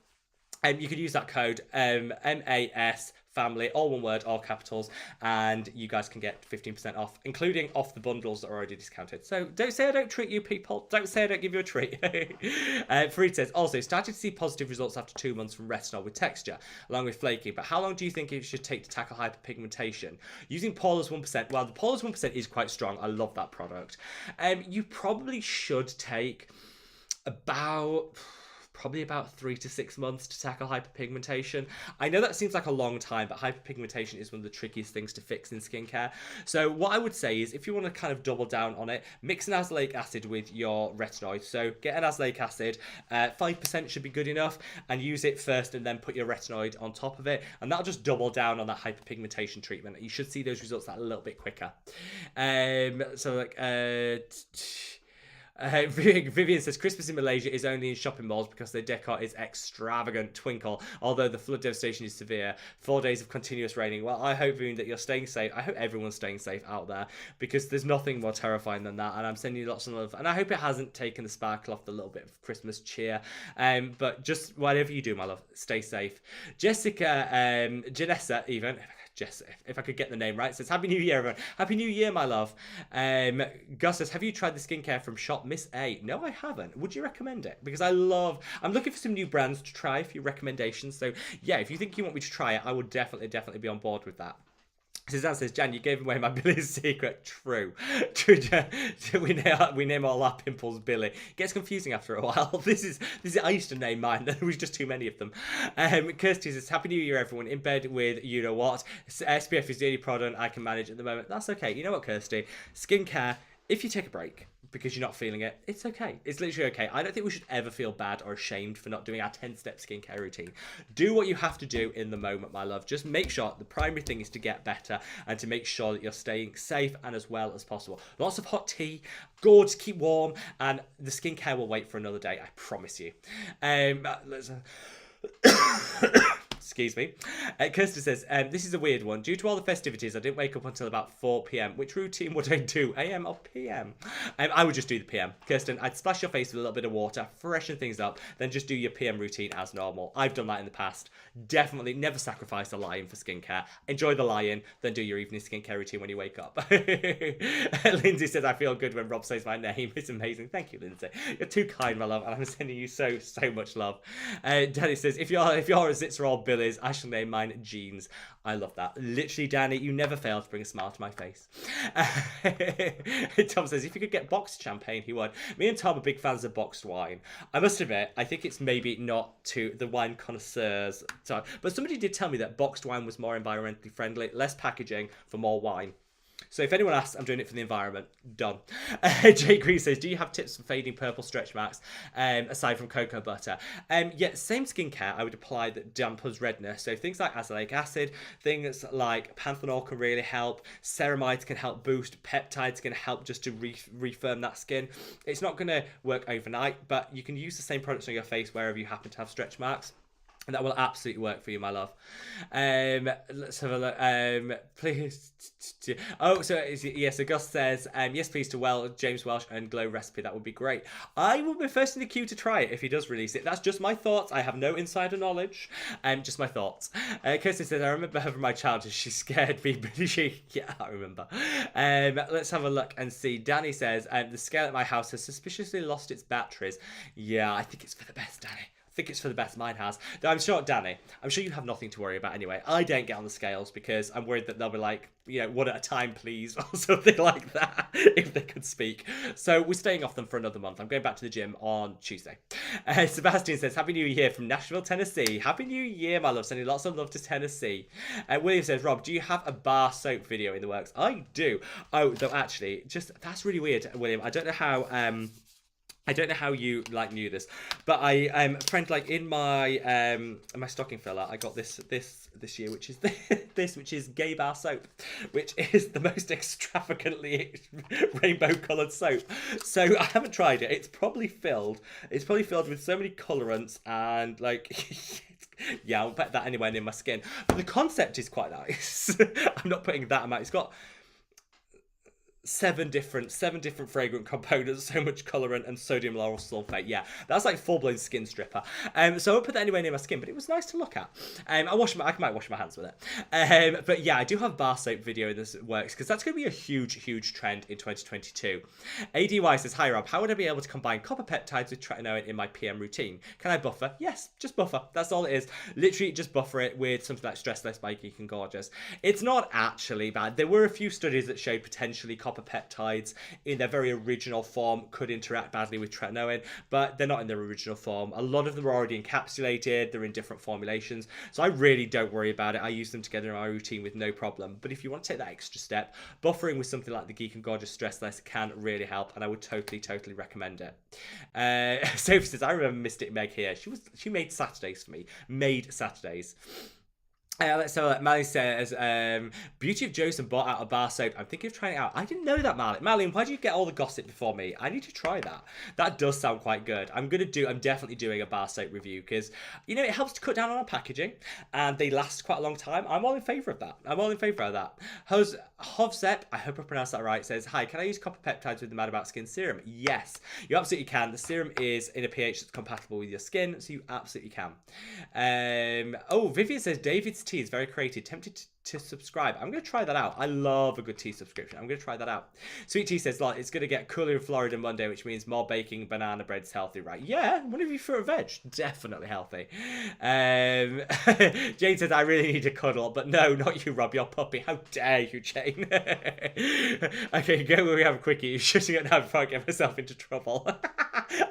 you could use that code MAS family, all one word, all capitals, and you guys can get 15% off, including off the bundles that are already discounted. So don't say I don't treat you, people. Don't say I don't give you a treat. Fareed says, also started to see positive results after 2 months from retinol with texture, along with flaking, but how long do you think it should take to tackle hyperpigmentation? Using Paula's 1%, well, the Paula's 1% is quite strong. I love that product. You probably should take probably about 3 to 6 months to tackle hyperpigmentation. I know that seems like a long time, but hyperpigmentation is one of the trickiest things to fix in skincare. So what I would say is if you want to kind of double down on it, mix an azelaic acid with your retinoid. So get an azelaic acid, 5% should be good enough, and use it first and then put your retinoid on top of it. And that'll just double down on that hyperpigmentation treatment. You should see those results that a little bit quicker. Vivian says Christmas in Malaysia is only in shopping malls because their decor is extravagant. Twinkle. Although the flood devastation is severe, 4 days of continuous raining. Well, I hope, Vivian, that you're staying safe. I hope everyone's staying safe out there because there's nothing more terrifying than that. And I'm sending you lots of love. And I hope it hasn't taken the sparkle off the little bit of Christmas cheer. But just whatever you do, my love, stay safe. Jessica, Janessa, even. Jess, if I could get the name right, says Happy New Year, everyone. Happy New Year, my love. Gus says, have you tried the skincare from Shop Miss A? No, I haven't. Would you recommend it? Because I'm looking for some new brands to try, a few recommendations. So yeah, if you think you want me to try it, I would definitely be on board with that. Suzanne says, Jan, you gave away my Billy's secret. True. We name all our pimples Billy. Gets confusing after a while. This is I used to name mine. There was just too many of them. Kirsty says, Happy New Year, everyone. In bed with you know what. SPF is the only product I can manage at the moment. That's okay. You know what, Kirsty? Skincare, if you take a break because you're not feeling it, it's okay. It's literally okay. I don't think we should ever feel bad or ashamed for not doing our 10-step skincare routine. Do what you have to do in the moment, my love. Just make sure the primary thing is to get better and to make sure that you're staying safe and as well as possible. Lots of hot tea, good, keep warm, and the skincare will wait for another day, I promise you. Excuse me. Kirsten says, this is a weird one. Due to all the festivities, I didn't wake up until about 4 p.m. Which routine would I do, AM or PM? I would just do the PM. Kirsten, I'd splash your face with a little bit of water, freshen things up, then just do your PM routine as normal. I've done that in the past. Definitely never sacrifice a lie-in for skincare. Enjoy the lie-in, then do your evening skincare routine when you wake up. Lindsay says, I feel good when Rob says my name. It's amazing. Thank you, Lindsay. You're too kind, my love, and I'm sending you so much love. Danny says, if you're a zits are all Billy's, I shall name mine Jeans. I love that. Literally, Danny, you never fail to bring a smile to my face. Tom says, if you could get boxed champagne, he would. Me and Tom are big fans of boxed wine. I must admit, I think it's maybe not to the wine connoisseurs. But somebody did tell me that boxed wine was more environmentally friendly, less packaging for more wine. So if anyone asks, I'm doing it for the environment. Done. Jake Green says, do you have tips for fading purple stretch marks aside from cocoa butter? Yeah, same skincare I would apply that dampens redness. So things like azelaic acid, things like panthenol can really help. Ceramides can help boost. Peptides can help just to refirm that skin. It's not going to work overnight, but you can use the same products on your face wherever you happen to have stretch marks. And that will absolutely work for you, my love. Let's have a look. Please. Oh, so Gus says, yes, please to James Welsh and Glow Recipe. That would be great. I will be first in the queue to try it if he does release it. That's just my thoughts. I have no insider knowledge. Just my thoughts. Kirsty says, I remember her from my childhood. She scared me. Yeah, I remember. Let's have a look and see. Danny says, the scale at my house has suspiciously lost its batteries. Yeah, I think it's for the best, Danny. Think it's for the best. Mine has. Though I'm sure, Danny, I'm sure you have nothing to worry about anyway. I don't get on the scales because I'm worried that they'll be like, one at a time, please, or something like that, if they could speak. So we're staying off them for another month. I'm going back to the gym on Tuesday. Sebastian says, Happy New Year from Nashville, Tennessee. Happy New Year, my love. Sending lots of love to Tennessee. William says, Rob, do you have a bar soap video in the works? I do. Oh, though actually, that's really weird, William. I don't know how you knew this, but I friend, in my stocking filler, I got this year, which is which is Gay Bar soap, which is the most extravagantly rainbow coloured soap. So I haven't tried it. It's probably filled with so many colorants and yeah, I'll put that anywhere near my skin. But the concept is quite nice. I'm not putting that amount. It's got seven different fragrant components, so much colorant and sodium lauryl sulfate. Yeah, that's like full-blown skin stripper. So I won't put that anywhere near my skin, but it was nice to look at. I might wash my hands with it. But yeah, I do have bar soap video in this works because that's going to be a huge trend in 2022. ADY says, hi Rob, how would I be able to combine copper peptides with tretinoin in my PM routine? Can I buffer? Yes, just buffer. That's all it is. Literally just buffer it with something like Stress Less by Geek and Gorgeous. It's not actually bad. There were a few studies that showed potentially copper peptides in their very original form could interact badly with tretinoin, but they're not in their original form. A lot of them are already encapsulated. They're in different formulations. So I really don't worry about it. I use them together in my routine with no problem. But if you want to take that extra step, buffering with something like the Geek and Gorgeous Stress Less can really help, and I would totally recommend it. Sophie says, I remember Mystic Meg here. She made Saturdays for me. Made Saturdays. Let's have a look. Mally says, Beauty of Joseph bought out a bar soap. I'm thinking of trying it out. I didn't know that, Mally. Mally, why do you get all the gossip before me? I need to try that. That does sound quite good. I'm definitely doing a bar soap review because, you know, it helps to cut down on our packaging and they last quite a long time. I'm all in favour of that. Hovzep, I hope I pronounced that right, says, hi, can I use copper peptides with the Mad About Skin serum? Yes, you absolutely can. The serum is in a pH that's compatible with your skin, so you absolutely can. Vivian says, David's tea is very creative. Tempted to subscribe. I'm going to try that out. I love a good tea subscription. I'm going to try that out. Sweet Tea says, like, it's going to get cooler in Florida Monday, which means more baking. Banana bread's healthy, right? Yeah, one of you fruit and veg. Definitely healthy. Jane says, I really need a cuddle, but no, not you, Rob, your puppy. How dare you, Jane? Okay, go where we have a quickie. You're shutting it now before I get myself into trouble.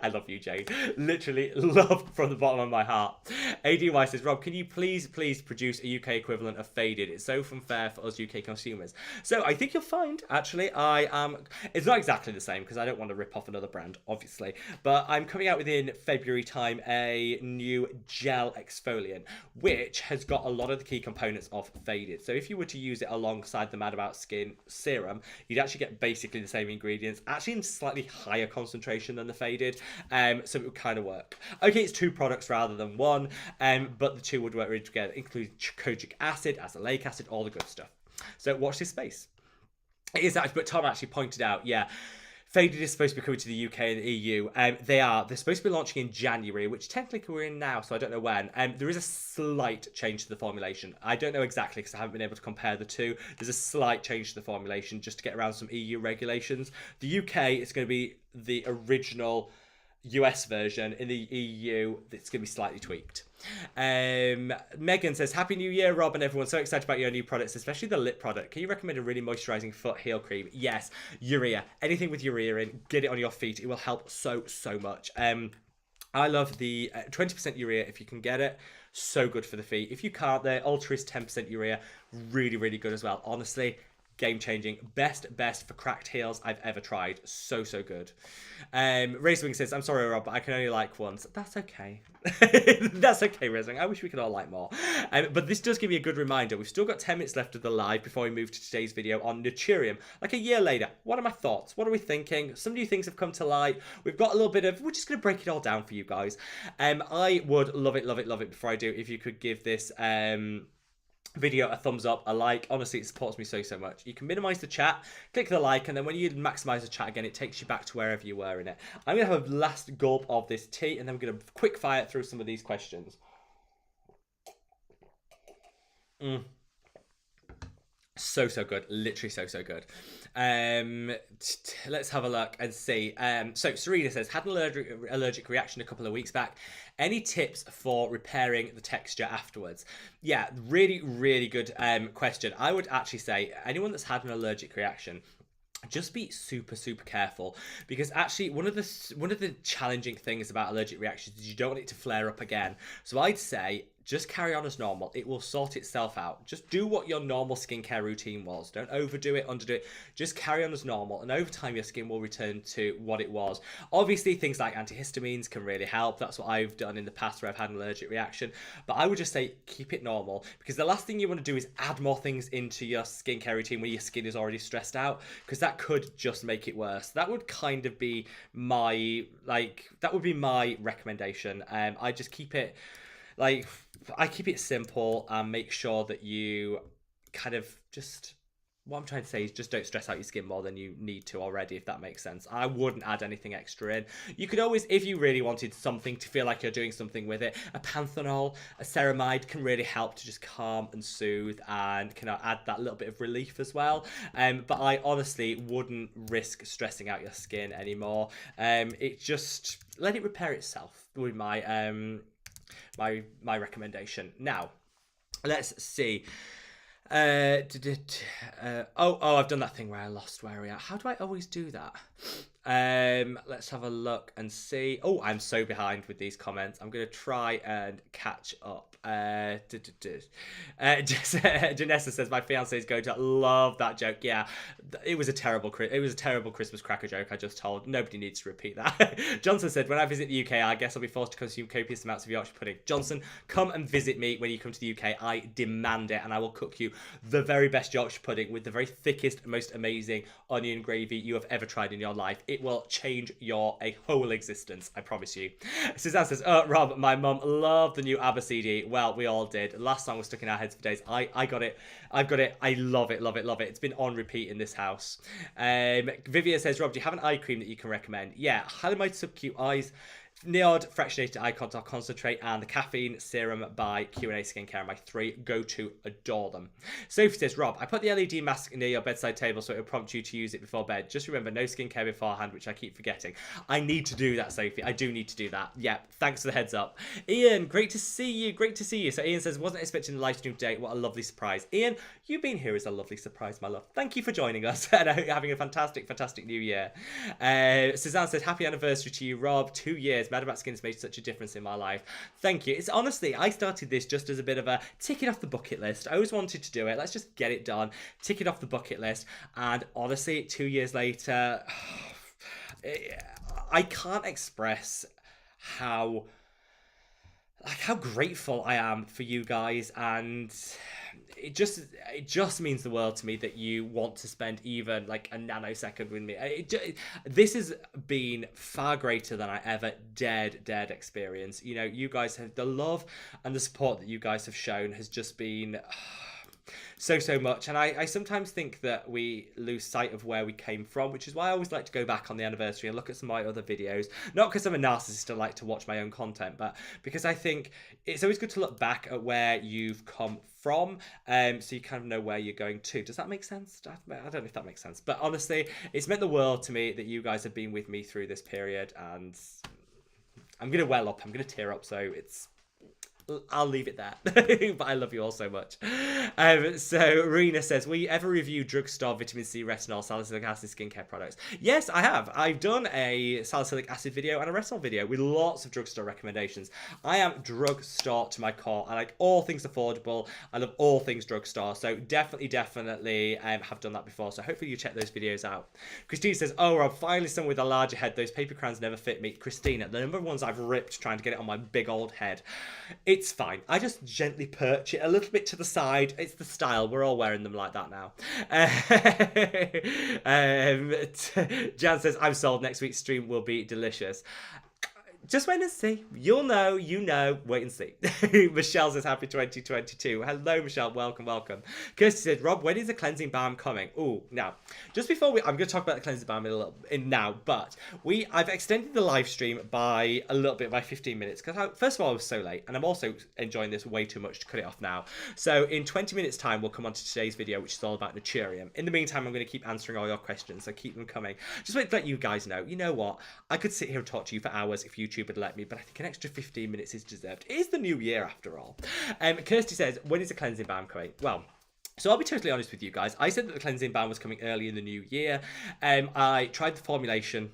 I love you, Jane. Literally love from the bottom of my heart. ADY says, Rob, can you please produce a UK equivalent of Faded? It's so unfair for us UK consumers. So I think you'll find, actually, it's not exactly the same because I don't want to rip off another brand, obviously, but I'm coming out within February time a new gel exfoliant, which has got a lot of the key components of Faded. So if you were to use it alongside the Mad About Skin serum, you'd actually get basically the same ingredients, actually in slightly higher concentration than the Faded, so it would kind of work. Okay, it's two products rather than one, but the two would work really together, including kojic acid, azelaic acid, all the good stuff. So watch this space. It is actually, but Tom actually pointed out, yeah, Faded is supposed to be coming to the UK and the EU. They're supposed to be launching in January, which technically we're in now, so I don't know when. There is a slight change to the formulation. I don't know exactly because I haven't been able to compare the two. There's a slight change to the formulation just to get around some EU regulations. The UK is going to be the original US version. In the EU, it's going to be slightly tweaked. Megan says, Happy New Year, Rob, and everyone. So excited about your new products, especially the lip product. Can you recommend a really moisturizing foot heel cream? Yes, urea. Anything with urea in, get it on your feet. It will help so much. I love the 20% urea if you can get it. So good for the feet. If you can't, the Ultra is 10% urea. Really good as well. Honestly, game changing. Best for cracked heels I've ever tried. So good. Razorwing says, I'm sorry, Rob, but I can only like once. That's okay. That's okay, Razorwing. I wish we could all like more. But this does give me a good reminder. We've still got 10 minutes left of the live before we move to today's video on Nurturium. Like a year later, what are my thoughts? What are we thinking? Some new things have come to light. We've got a little bit of, we're just going to break it all down for you guys. I would love it before I do, if you could give this video a thumbs up, a like. Honestly, it supports me so much. You can minimize the chat, click the like, and then when you maximize the chat again, it takes you back to wherever you were in it. I'm gonna have a last gulp of this tea, and then we're gonna quick fire through some of these questions. So good, literally so good. Let's have a look and see. So Serena says, had an allergic reaction a couple of weeks back. Any tips for repairing the texture afterwards? Yeah, really good question. I would actually say anyone that's had an allergic reaction, just be super careful, because actually one of the challenging things about allergic reactions is you don't want it to flare up again. So I'd say just carry on as normal. It will sort itself out. Just do what your normal skincare routine was. Don't overdo it, underdo it. Just carry on as normal, and over time your skin will return to what it was. Obviously, things like antihistamines can really help. That's what I've done in the past where I've had an allergic reaction. But I would just say keep it normal, because the last thing you want to do is add more things into your skincare routine when your skin is already stressed out, because that could just make it worse. That would kind of be my recommendation. I just keep it I keep it simple and make sure that you kind of just, what I'm trying to say is just don't stress out your skin more than you need to already, if that makes sense. I wouldn't add anything extra in. You could always, if you really wanted something to feel like you're doing something with it, a panthenol, a ceramide can really help to just calm and soothe and can add that little bit of relief as well. But I honestly wouldn't risk stressing out your skin anymore. It just, let it repair itself would be my recommendation. Now, let's see. I've done that thing where I lost where we are. How do I always do that? Let's have a look and see. Oh, I'm so behind with these comments. I'm gonna try and catch up. Janessa says, my fiance is going to love that joke. Yeah, it was a terrible Christmas cracker joke I just told. Nobody needs to repeat that. Johnson said, when I visit the UK, I guess I'll be forced to consume copious amounts of Yorkshire pudding. Johnson, come and visit me when you come to the UK. I demand it, and I will cook you the very best Yorkshire pudding with the very thickest, most amazing onion gravy you have ever tried in your life. It will change your whole existence, I promise you. Suzanne says, oh, Rob, my mum loved the new ABBA CD. Well, we all did. Last song was stuck in our heads for days. I got it. I've got it. I love it, love it, love it. It's been on repeat in this house. Vivia says, Rob, do you have an eye cream that you can recommend? Yeah, Hylamide Subcute Eyes, Niod Fractionated Eye Contact Concentrate, and the Caffeine Serum by Q&A Skincare are my 3 go-to. Adore them. Sophie says, Rob, I put the LED mask near your bedside table so it will prompt you to use it before bed. Just remember, no skincare beforehand, which I keep forgetting. I need to do that, Sophie. I do need to do that. Yeah, thanks for the heads up. Ian, great to see you. Great to see you. So Ian says, wasn't expecting the live stream today. What a lovely surprise. Ian, you being here is a lovely surprise, my love. Thank you for joining us, and I hope you're having a fantastic, fantastic new year. Suzanne says, happy anniversary to you, Rob. 2 years. Mad About Skin has made such a difference in my life. Thank you. It's honestly, I started this just as a bit of a tick it off the bucket list. I always wanted to do it. Let's just get it done. Tick it off the bucket list. And honestly, 2 years later, I can't express how grateful I am for you guys, and it just means the world to me that you want to spend even like a nanosecond with me. This has been far greater than I ever dared experience. You know, you guys have, the love and the support that you guys have shown has just been so much, and I sometimes think that we lose sight of where we came from, which is why I always like to go back on the anniversary and look at some of my other videos, not because I'm a narcissist and like to watch my own content, but because I think it's always good to look back at where you've come from, so you kind of know where you're going to. Does that make sense? I don't know if that makes sense, but honestly, it's meant the world to me that you guys have been with me through this period, and I'm gonna well up, I'm gonna tear up, so I'll leave it there. But I love you all so much. So Rena says, will you ever review Drugstore vitamin C, retinol, salicylic acid skincare products? Yes, I have. I've done a salicylic acid video and a retinol video with lots of Drugstore recommendations. I am Drugstore to my core. I like all things affordable. I love all things Drugstore. So definitely have done that before. So hopefully you check those videos out. Christine says, oh Rob, finally someone with a larger head. Those paper crowns never fit me. Christina, the number of ones I've ripped trying to get it on my big old head. It's fine. I just gently perch it a little bit to the side. It's the style. We're all wearing them like that now. Jan says, I'm sold. Next week's stream will be delicious. Just wait and see. You'll know, wait and see. Michelle says, happy 2022. Hello, Michelle. Welcome. Kirsty said, Rob, when is the cleansing balm coming? Oh, now, just before I'm going to talk about the cleansing balm but I've extended the live stream by a little bit, by 15 minutes, because first of all, I was so late, and I'm also enjoying this way too much to cut it off now. So in 20 minutes time, we'll come on to today's video, which is all about Nurturium. In the meantime, I'm going to keep answering all your questions, so keep them coming. Just wait to let you guys know, you know what? I could sit here and talk to you for hours if YouTube would let me, but I think an extra 15 minutes is deserved. It is the new year after all. Kirsty says, when is the cleansing balm coming? Well, so I'll be totally honest with you guys. I said that the cleansing balm was coming early in the new year. I tried the formulation.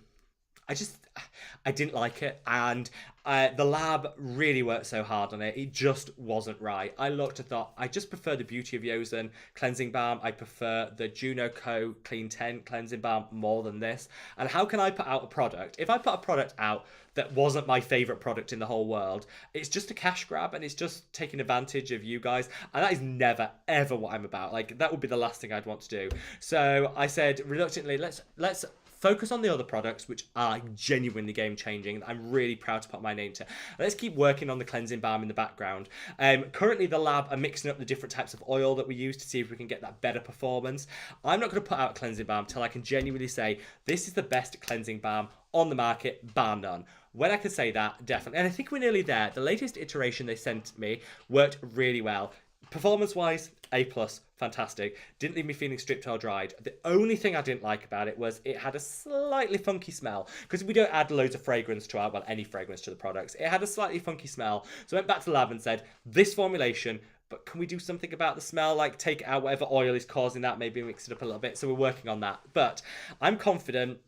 I didn't like it, and the lab really worked so hard on it. It just wasn't right. I looked and thought, I just prefer the Beauty of Yosen cleansing balm. I prefer the Juno Co Clean 10 cleansing balm more than this. And how can I put out a product? If I put a product out that wasn't my favorite product in the whole world, it's just a cash grab, and it's just taking advantage of you guys. And that is never, ever what I'm about. Like, that would be the last thing I'd want to do. So I said, reluctantly, let's focus on the other products, which are genuinely game-changing. I'm really proud to put my name to. Let's keep working on the cleansing balm in the background. Currently, the lab are mixing up the different types of oil that we use to see if we can get that better performance. I'm not going to put out a cleansing balm till I can genuinely say, this is the best cleansing balm on the market, bar none. When I can say that, definitely. And I think we're nearly there. The latest iteration they sent me worked really well. Performance-wise, A+, fantastic. Didn't leave me feeling stripped or dried. The only thing I didn't like about it was it had a slightly funky smell, because we don't add loads of fragrance to any fragrance to the products. It had a slightly funky smell. So I went back to the lab and said, this formulation, but can we do something about the smell? Like, take out whatever oil is causing that, maybe mix it up a little bit. So we're working on that. But I'm confident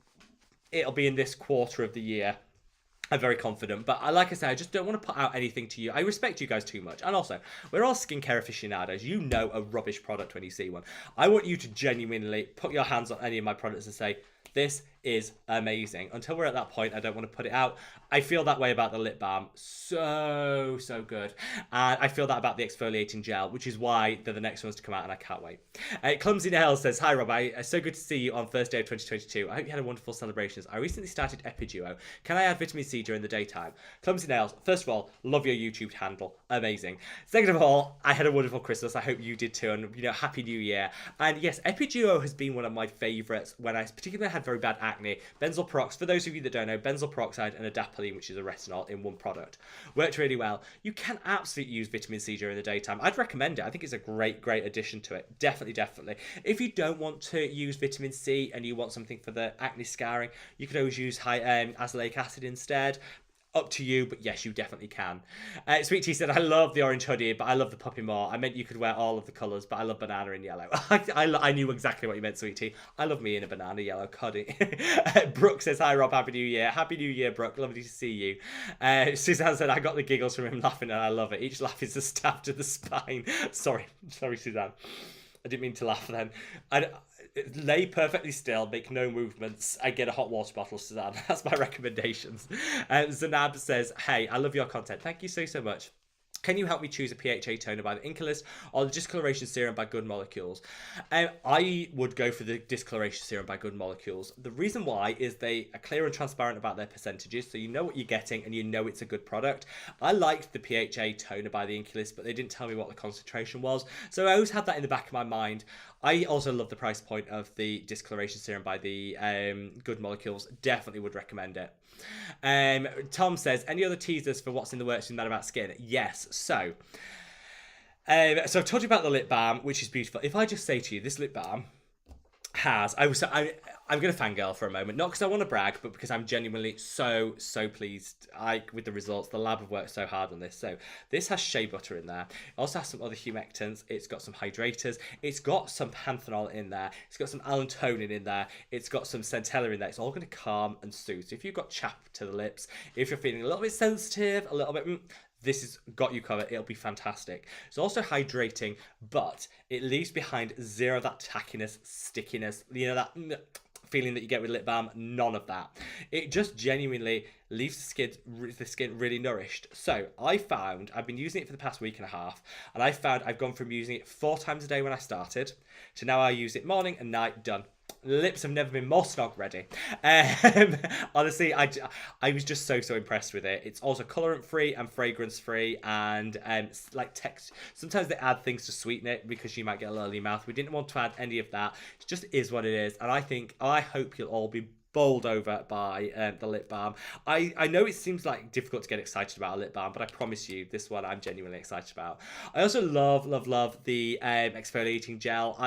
it'll be in this quarter of the year. I'm very confident, but like I said, I just don't want to put out anything to you. I respect you guys too much. And also, we're all skincare aficionados. You know a rubbish product when you see one. I want you to genuinely put your hands on any of my products and say, this is amazing. Until we're at that point, I don't want to put it out. I feel that way about the lip balm. So good. And I feel that about the exfoliating gel, which is why they're the next ones to come out, and I can't wait. Clumsy Nail says, hi Rob, so good to see you on first day of 2022. I hope you had a wonderful celebrations. I recently started Epiduo. Can I add vitamin C during the daytime? Clumsy Nails, first of all, love your YouTube handle. Amazing. Second of all, I had a wonderful Christmas. I hope you did too. And, Happy New Year. And yes, Epiduo has been one of my favorites when I particularly had very bad acne. Benzoyl peroxide, for those of you that don't know, benzoyl peroxide and adapalene, which is a retinol in one product, worked really well. You can absolutely use vitamin C during the daytime. I'd recommend it. I think it's a great addition to it. Definitely. If you don't want to use vitamin C and you want something for the acne scarring, you could always use azelaic acid instead. Up to you, but yes, you definitely can. Sweet Tea said, I love the orange hoodie, but I love the puppy more. I meant you could wear all of the colours, but I love banana and yellow. I knew exactly what you meant, Sweet Tea. I love me in a banana yellow hoodie. Brooke says, hi Rob, Happy New Year. Happy New Year, Brooke. Lovely to see you. Suzanne said, I got the giggles from him laughing and I love it. Each laugh is a stab to the spine. Sorry, Suzanne. I didn't mean to laugh then. Lay perfectly still, make no movements, and get a hot water bottle, Suzanne. That's my recommendations. Zanab says, hey, I love your content. Thank you so much. Can you help me choose a PHA toner by the Incolist or the Discoloration Serum by Good Molecules? I would go for the Discoloration Serum by Good Molecules. The reason why is they are clear and transparent about their percentages, so you know what you're getting and you know it's a good product. I liked the PHA toner by the Incolist, but they didn't tell me what the concentration was, so I always had that in the back of my mind. I also love the price point of the Discoloration Serum by the Good Molecules. Definitely would recommend it. Tom says, any other teasers for what's in the works in That About Skin? Yes. So I've told you about the lip balm, which is beautiful. If I just say to you, this lip balm has, I'm going to fangirl for a moment, not because I want to brag, but because I'm genuinely so pleased with the results. The lab have worked so hard on this. So this has shea butter in there. It also has some other humectants. It's got some hydrators. It's got some panthenol in there. It's got some allantonin in there. It's got some centella in there. It's all going to calm and soothe. So if you've got chapped to the lips, if you're feeling a little bit sensitive, a little bit... this has got you covered. It'll be fantastic. It's also hydrating, but it leaves behind zero of that tackiness, stickiness, that feeling that you get with lip balm. None of that. It just genuinely leaves the skin really nourished. So I've been using it for the past week and a half, and I've gone from using it 4 times a day when I started to now I use it morning and night. Done. Lips have never been more snog ready. Honestly, I was just so impressed with it. It's also colorant free and fragrance free, and text. Sometimes they add things to sweeten it because you might get a little in your mouth. We didn't want to add any of that. It just is what it is, and I hope you'll all be bowled over by the lip balm. I know it seems like difficult to get excited about a lip balm, but I promise you this one I'm genuinely excited about. I also love the exfoliating gel.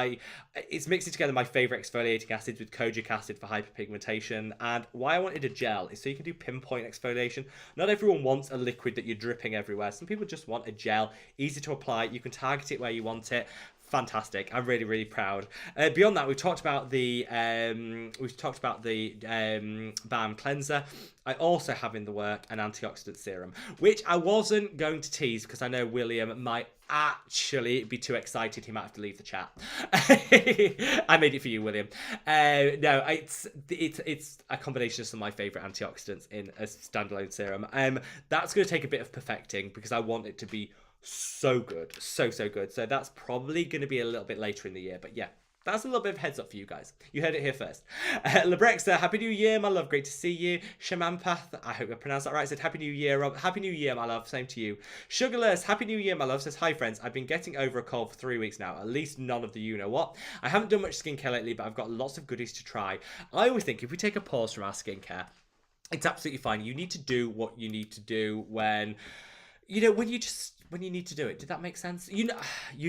It's mixing together my favorite exfoliating acids with kojic acid for hyperpigmentation, and why I wanted a gel is so you can do pinpoint exfoliation. Not everyone wants a liquid that you're dripping everywhere. Some people just want a gel, easy to apply. You can target it where you want it. Fantastic. I'm really proud. Beyond that, we've talked about the balm cleanser. I also have in the work an antioxidant serum, which I wasn't going to tease because I know William might actually be too excited. He might have to leave the chat. I made it for you, William. No, it's a combination of some of my favorite antioxidants in a standalone serum. That's going to take a bit of perfecting because I want it to be so good, so good. So that's probably going to be a little bit later in the year, but yeah, that's a little bit of heads up for you guys. You heard it here first. Lebrexa, Happy New Year, my love. Great to see you. Shamanpath, I hope I pronounced that right, said Happy New Year, Rob. Happy New Year, my love. Same to you. Sugarless, Happy New Year, my love. Says, hi, friends. I've been getting over a cold for 3 weeks now. At least none of the you-know-what. I haven't done much skincare lately, but I've got lots of goodies to try. I always think if we take a pause from our skincare, it's absolutely fine. You need to do what you need to do when you just when you need to do it. Did that make sense? You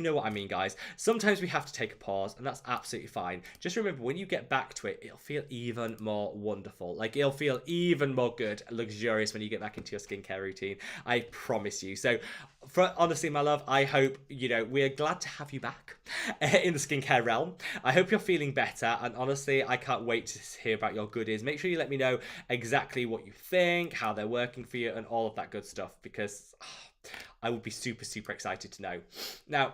know what I mean, guys. Sometimes we have to take a pause, and that's absolutely fine. Just remember, when you get back to it, it'll feel even more wonderful. Like, it'll feel even more good and luxurious when you get back into your skincare routine. I promise you. So, honestly, my love, I hope, we're glad to have you back in the skincare realm. I hope you're feeling better, and honestly, I can't wait to hear about your goodies. Make sure you let me know exactly what you think, how they're working for you, and all of that good stuff, because I would be super, super excited to know. Now,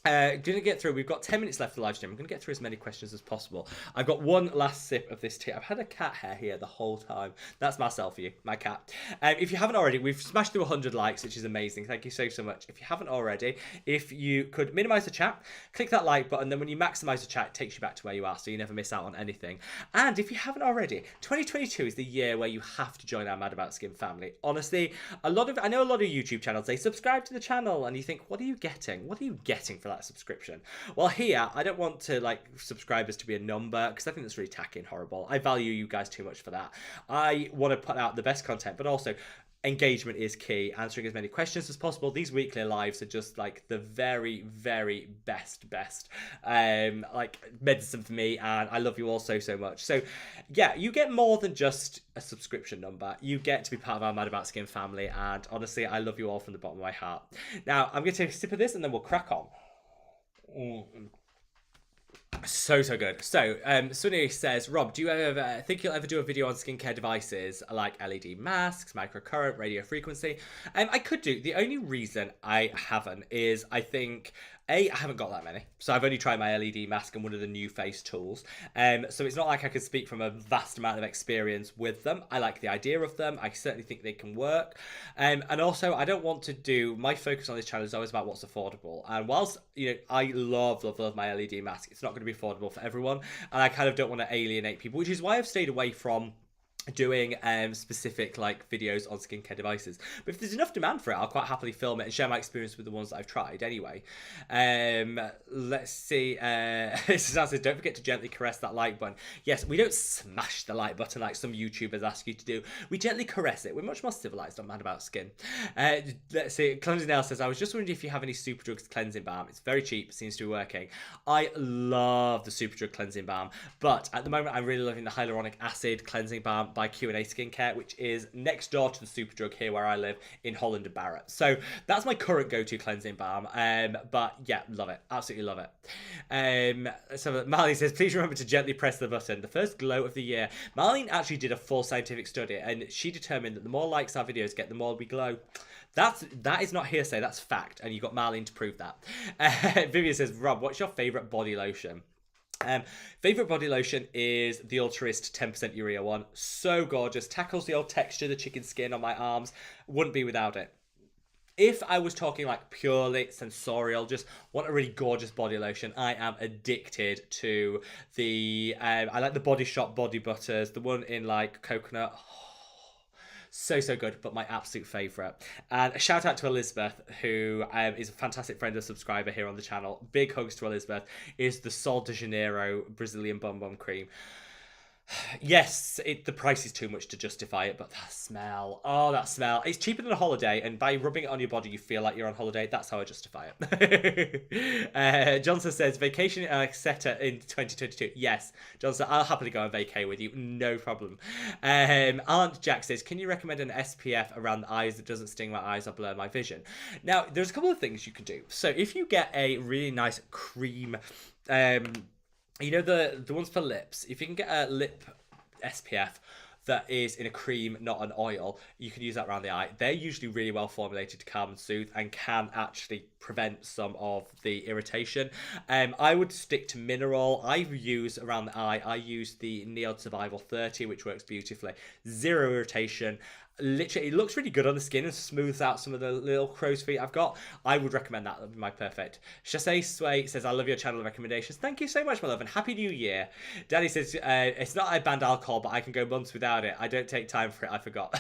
gonna get through. We've got 10 minutes left for the live stream. I'm gonna get through as many questions as possible. I've got one last sip of this tea. I've had a cat hair here the whole time. That's Marcel for you, my cat. If you haven't already, we've smashed through 100 likes, which is amazing. Thank you so much. If you haven't already, if you could minimize the chat, click that like button. Then when you maximize the chat, it takes you back to where you are, so you never miss out on anything. And if you haven't already, 2022 is the year where you have to join our Mad About Skin family. Honestly, I know a lot of YouTube channels, they subscribe to the channel, and you think, what are you getting? What are you getting for that subscription? Well, here, I don't want to subscribers to be a number, because I think that's really tacky and horrible. I value you guys too much for that. I want to put out the best content, but also engagement is key, answering as many questions as possible. These weekly lives are just the very, very best medicine for me, and I love you all so much. So yeah, you get more than just a subscription number. You get to be part of our Mad About Skin family, and honestly, I love you all from the bottom of my heart. Now, I'm going to take a sip of this, and then we'll crack on. So good. So Sunny says, Rob, do you ever think you'll ever do a video on skincare devices like LED masks, microcurrent, radio frequency? I could do. The only reason I haven't is I think I haven't got that many. So I've only tried my LED mask and one of the new face tools. So it's not like I could speak from a vast amount of experience with them. I like the idea of them. I certainly think they can work. And also, I don't want to do, my focus on this channel is always about what's affordable. And whilst, I love my LED mask, it's not going to be affordable for everyone. And I kind of don't want to alienate people, which is why I've stayed away from doing specific videos on skincare devices. But if there's enough demand for it, I'll quite happily film it and share my experience with the ones that I've tried anyway. Let's see. Says, don't forget to gently caress that like button. Yes, we don't smash the like button like some YouTubers ask you to do. We gently caress it. We're much more civilized on Mad About Skin. Let's see. Cleansing Nail says, I was just wondering if you have any Superdrug cleansing balm. It's very cheap, seems to be working. I love the Superdrug cleansing balm, but at the moment I'm really loving the hyaluronic acid cleansing balm by Q&A Skincare, which is next door to the Superdrug here where I live in Holland and Barrett. So that's my current go-to cleansing balm. But yeah, love it. Absolutely love it. So Marlene says, please remember to gently press the button. The first glow of the year. Marlene actually did a full scientific study, and she determined that the more likes our videos get, the more we glow. That is not hearsay, that's fact, and you got Marlene to prove that. Vivian says, Rob, what's your favourite body lotion? Favorite body lotion is the Ultrist 10% Urea one. So gorgeous. Tackles the old texture, the chicken skin on my arms. Wouldn't be without it. If I was talking purely sensorial, just want a really gorgeous body lotion, I am addicted to the I like the Body Shop body butters, the one in coconut. So good, but my absolute favourite. And a shout out to Elizabeth, who is a fantastic friend and subscriber here on the channel. Big hugs to Elizabeth. Is the Sol de Janeiro Brazilian Bum Bum Cream. Yes, the price is too much to justify it, but that smell, that smell. It's cheaper than a holiday, and by rubbing it on your body, you feel like you're on holiday. That's how I justify it. Johnson says, vacation in Exeter in 2022. Yes, Johnson, I'll happily go on vacay with you. No problem. Aunt Jack says, can you recommend an SPF around the eyes that doesn't sting my eyes or blur my vision? Now, there's a couple of things you can do. So if you get a really nice cream, the ones for lips, if you can get a lip SPF that is in a cream, not an oil, you can use that around the eye. They're usually really well formulated to calm and soothe and can actually prevent some of the irritation. I would stick to mineral. I use around the eye, I use the Neod Survival 30, which works beautifully. Zero irritation. Literally, it looks really good on the skin and smooths out some of the little crow's feet I've got. I would recommend that. That would be my perfect. Chassé Sway says, I love your channel recommendations. Thank you so much, my love, and Happy New Year. Danny says, it's not I banned alcohol, but I can go months without it. I don't take time for it. I forgot.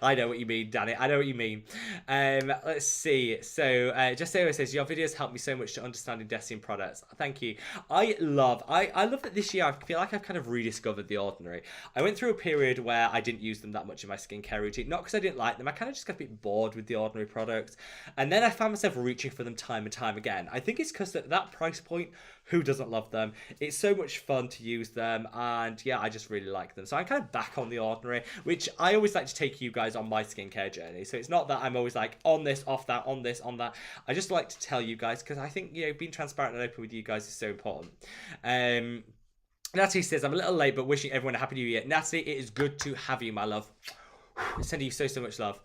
I know what you mean, Danny. I know what you mean. Let's see. So, Chassé says, your videos help me so much to understanding Desian products. Thank you. I love that this year I feel like I've kind of rediscovered The Ordinary. I went through a period where I didn't use them that that much in my skincare routine. Not because I didn't like them, I kind of just got a bit bored with the ordinary products. And then I found myself reaching for them time and time again. I think it's because at that price point, who doesn't love them? It's so much fun to use them, and yeah, I just really like them. So I'm kind of back on the ordinary, which I always like to take you guys on my skincare journey. So it's not that I'm always like on this, off that, on this, on that. I just like to tell you guys, because I think, you know, being transparent and open with you guys is so important. Natalie says, I'm a little late, but wishing everyone a happy new year. Natalie, it is good to have you, my love. Sending you so much love.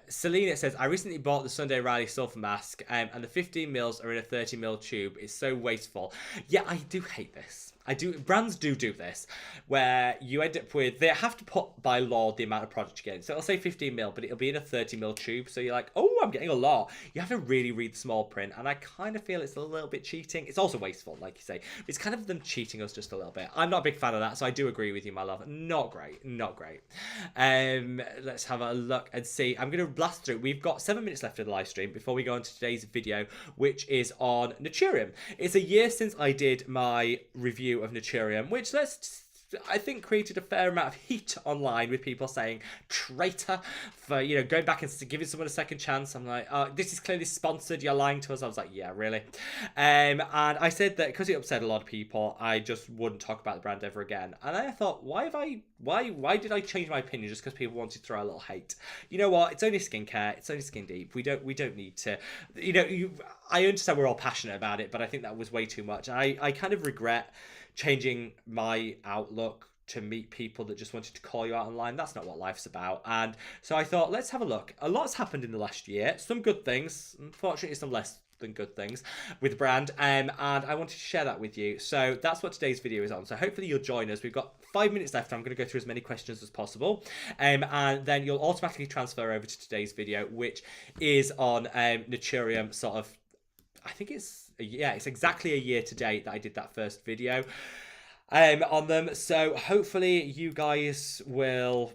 Selena says, I recently bought the Sunday Riley Sulfur Mask, and the 15 mils are in a 30 ml tube. It's so wasteful. Yeah, I do hate this. Brands do this, where you end up with, they have to put by law the amount of product you get. So it'll say 15 mil, but it'll be in a 30 mil tube. So you're like, oh, I'm getting a lot. You have to really read the small print. And I kind of feel it's a little bit cheating. It's also wasteful, like you say. It's kind of them cheating us just a little bit. I'm not a big fan of that. So I do agree with you, my love. Not great. Not great. Let's have a look and see. I'm going to blast through. We've got 7 minutes left of the live stream before we go on to today's video, which is on Nurturium. It's a year since I did my review of Nurturium, which I think created a fair amount of heat online with people saying traitor for, you know, going back and giving someone a second chance. I'm like, oh, this is clearly sponsored, you're lying to us. I was like, yeah, really. And I said that because it upset a lot of people, I just wouldn't talk about the brand ever again. And then I thought, why did I change my opinion just because people wanted to throw a little hate? You know what, it's only skincare, it's only Skin Deep. We don't need to, you know, I understand we're all passionate about it, but I think that was way too much. And I kind of regret changing my outlook to meet people that just wanted to call you out online. That's not what life's about. And so I thought, let's have a look. A lot's happened in the last year. Some good things, unfortunately some less than good things with the brand, and I wanted to share that with you. So that's what today's video is on. So hopefully you'll join us. We've got 5 minutes left. I'm going to go through as many questions as possible, and then you'll automatically transfer over to today's video, which is on Nurturium. Sort of, I think it's exactly a year to date that I did that first video on them. So hopefully you guys will,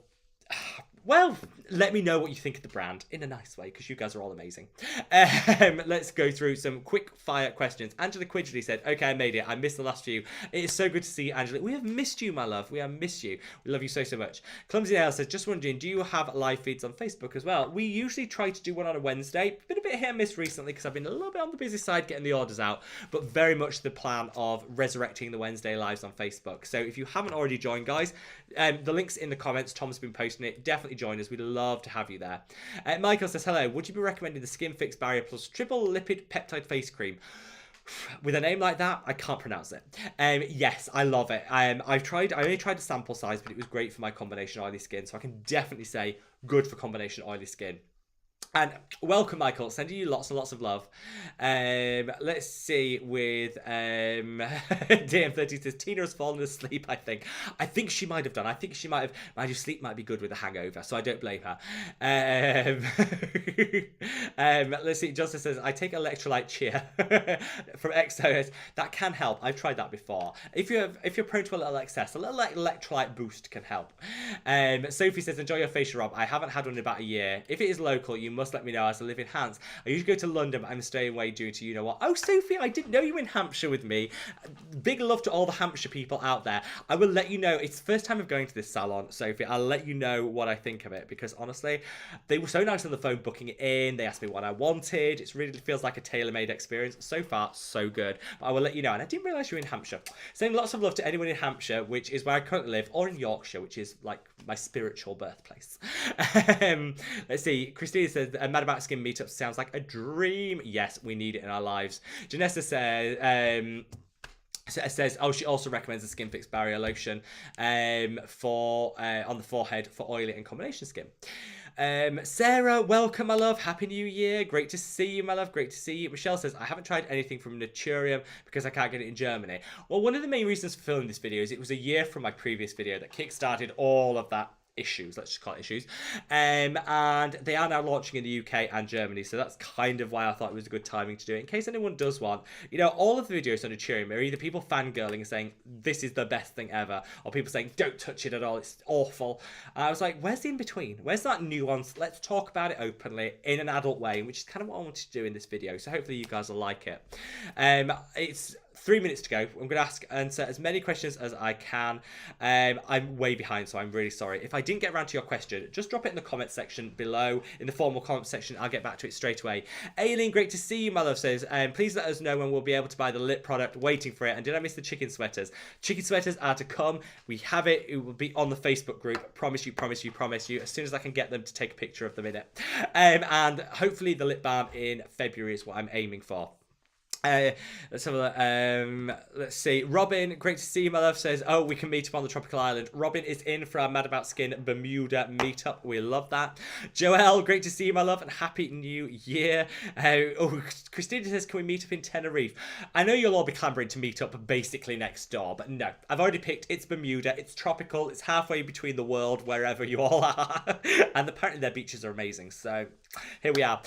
well, let me know what you think of the brand in a nice way, because you guys are all amazing. Let's go through some quick fire questions. Angela Quidgley said, okay, I made it. I missed the last few. It is so good to see you, Angela. We have missed you, my love. We have missed you. We love you so much. Clumsy Nail says, just wondering, do you have live feeds on Facebook as well? We usually try to do one on a Wednesday. Been a bit hit and miss recently because I've been a little bit on the busy side getting the orders out, but very much the plan of resurrecting the Wednesday lives on Facebook. So if you haven't already joined, guys, the link's in the comments. Tom's been posting it. Definitely join us. We'd love to have you there. Michael says, hello, would you be recommending the Skin Fix Barrier Plus Triple Lipid Peptide Face Cream? With a name like that, I can't pronounce it. Yes, I love it. I only tried a sample size, but it was great for my combination oily skin, so I can definitely say good for combination oily skin. And welcome, Michael. Sending you lots and lots of love. Let's see with DM30 says Tina has fallen asleep. I think she might have done. I think she might have. Mind you, sleep might be good with a hangover, so I don't blame her. Let's see. Justin says I take electrolyte cheer from XOS. That can help. I've tried that before. If you're prone to a little excess, a little electrolyte boost can help. Sophie says enjoy your facial rub. I haven't had one in about a year. If it is local, you must let me know as I live in Hants. I usually go to London, but I'm staying away due to you know what. Oh, Sophie, I didn't know you were in Hampshire with me. Big love to all the Hampshire people out there. I will let you know. It's the first time of going to this salon, Sophie. I'll let you know what I think of it, because honestly, they were so nice on the phone booking it in. They asked me what I wanted. It really feels like a tailor-made experience. So far, so good. But I will let you know. And I didn't realise you were in Hampshire. Sending lots of love to anyone in Hampshire, which is where I currently live, or in Yorkshire, which is like my spiritual birthplace. Let's see. Christina says, Mad About Skin meetup sounds like a dream. Yes, we need it in our lives. Janessa says, oh, she also recommends the Skin Fix Barrier Lotion for on the forehead for oily and combination skin. Sarah, welcome, my love. Happy New Year. Great to see you, my love. Great to see you. Michelle says, I haven't tried anything from Nurturium because I can't get it in Germany. Well, one of the main reasons for filming this video is it was a year from my previous video that kickstarted all of that issues, let's just call it issues, and they are now launching in the UK and Germany, so that's kind of why I thought it was a good timing to do it, in case anyone does want, you know, all of the videos on Nurturium are either people fangirling and saying this is the best thing ever, or people saying don't touch it at all, it's awful. And I was like, where's the in-between? Where's that nuance? Let's talk about it openly in an adult way, which is kind of what I wanted to do in this video, so hopefully you guys will like it. It's 3 minutes to go. I'm going to answer as many questions as I can. I'm way behind, so I'm really sorry. If I didn't get around to your question, just drop it in the comment section below, in the formal comment section. I'll get back to it straight away. Aileen, great to see you, my love, says, please let us know when we'll be able to buy the lip product. Waiting for it. And did I miss the chicken sweaters? Chicken sweaters are to come. We have it. It will be on the Facebook group. Promise you, promise you, promise you. As soon as I can get them to take a picture of them in it. And hopefully the lip balm in February is what I'm aiming for. Let's have a look. Let's see. Robin, great to see you, my love, says, oh, we can meet up on the tropical island. Robin is in for our Mad About Skin Bermuda meetup. We love that. Joelle, great to see you, my love, and happy new year. Christina says, can we meet up in Tenerife? I know you'll all be clambering to meet up basically next door, but no, I've already picked. It's Bermuda. It's tropical. It's halfway between the world, wherever you all are. And apparently their beaches are amazing. So here we are.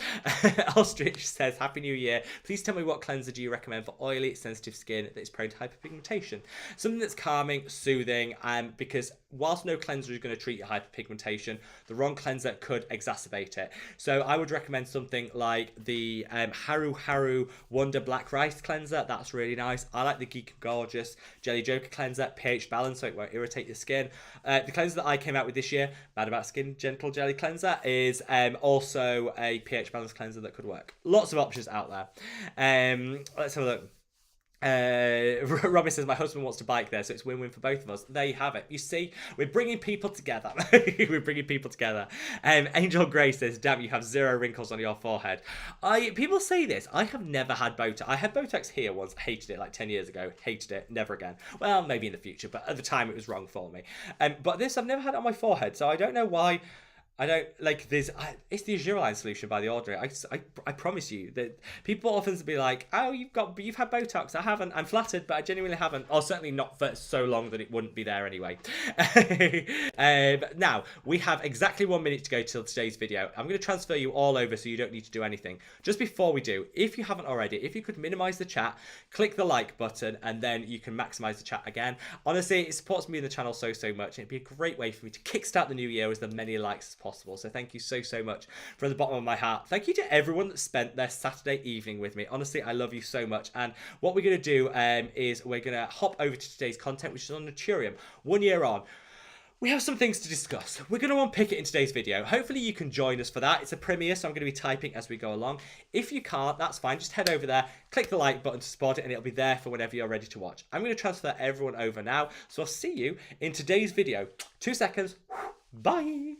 Ostrich says, happy new year. Please tell me what cleanser do you recommend for oily, sensitive skin that is prone to hyperpigmentation? Something that's calming, soothing, because whilst no cleanser is going to treat your hyperpigmentation, the wrong cleanser could exacerbate it. So I would recommend something like the Haru Haru Wonder Black Rice Cleanser. That's really nice. I like the Geek and Gorgeous Jelly Joker Cleanser, pH balance, so it won't irritate your skin. The cleanser that I came out with this year, Mad About Skin Gentle Jelly Cleanser, is also a pH balance cleanser that could work. Lots of options out there. Let's have a look. Robbie says, my husband wants to bike there, so it's win-win for both of us. There you have it. You see, we're bringing people together. We're bringing people together. Angel Gray says, damn, you have 0 wrinkles on your forehead. People say this. I have never had Botox. I had Botox here once. Hated it like 10 years ago. Hated it. Never again. Well, maybe in the future, but at the time it was wrong for me. But this, I've never had it on my forehead, so I don't know why. I don't like this. It's the Generalized solution by The Ordinary. I promise you that people often be like, oh, you've had Botox. I haven't. I'm flattered, but I genuinely haven't. Or certainly not for so long that it wouldn't be there anyway. Now we have exactly 1 minute to go till today's video. I'm going to transfer you all over so you don't need to do anything. Just before we do, if you haven't already, if you could minimize the chat, click the like button, and then you can maximize the chat again. Honestly, it supports me and the channel so much. It'd be a great way for me to kickstart the new year with as many likes as possible. So thank you so much from the bottom of my heart. Thank you to everyone that spent their Saturday evening with me. Honestly, I love you so much. And what we're going to do is we're going to hop over to today's content, which is on Nurturium. 1 year on. We have some things to discuss. We're going to unpick it in today's video. Hopefully you can join us for that. It's a premiere, so I'm going to be typing as we go along. If you can't, that's fine. Just head over there, click the like button to support it, and it'll be there for whenever you're ready to watch. I'm going to transfer everyone over now. So I'll see you in today's video. 2 seconds. Bye.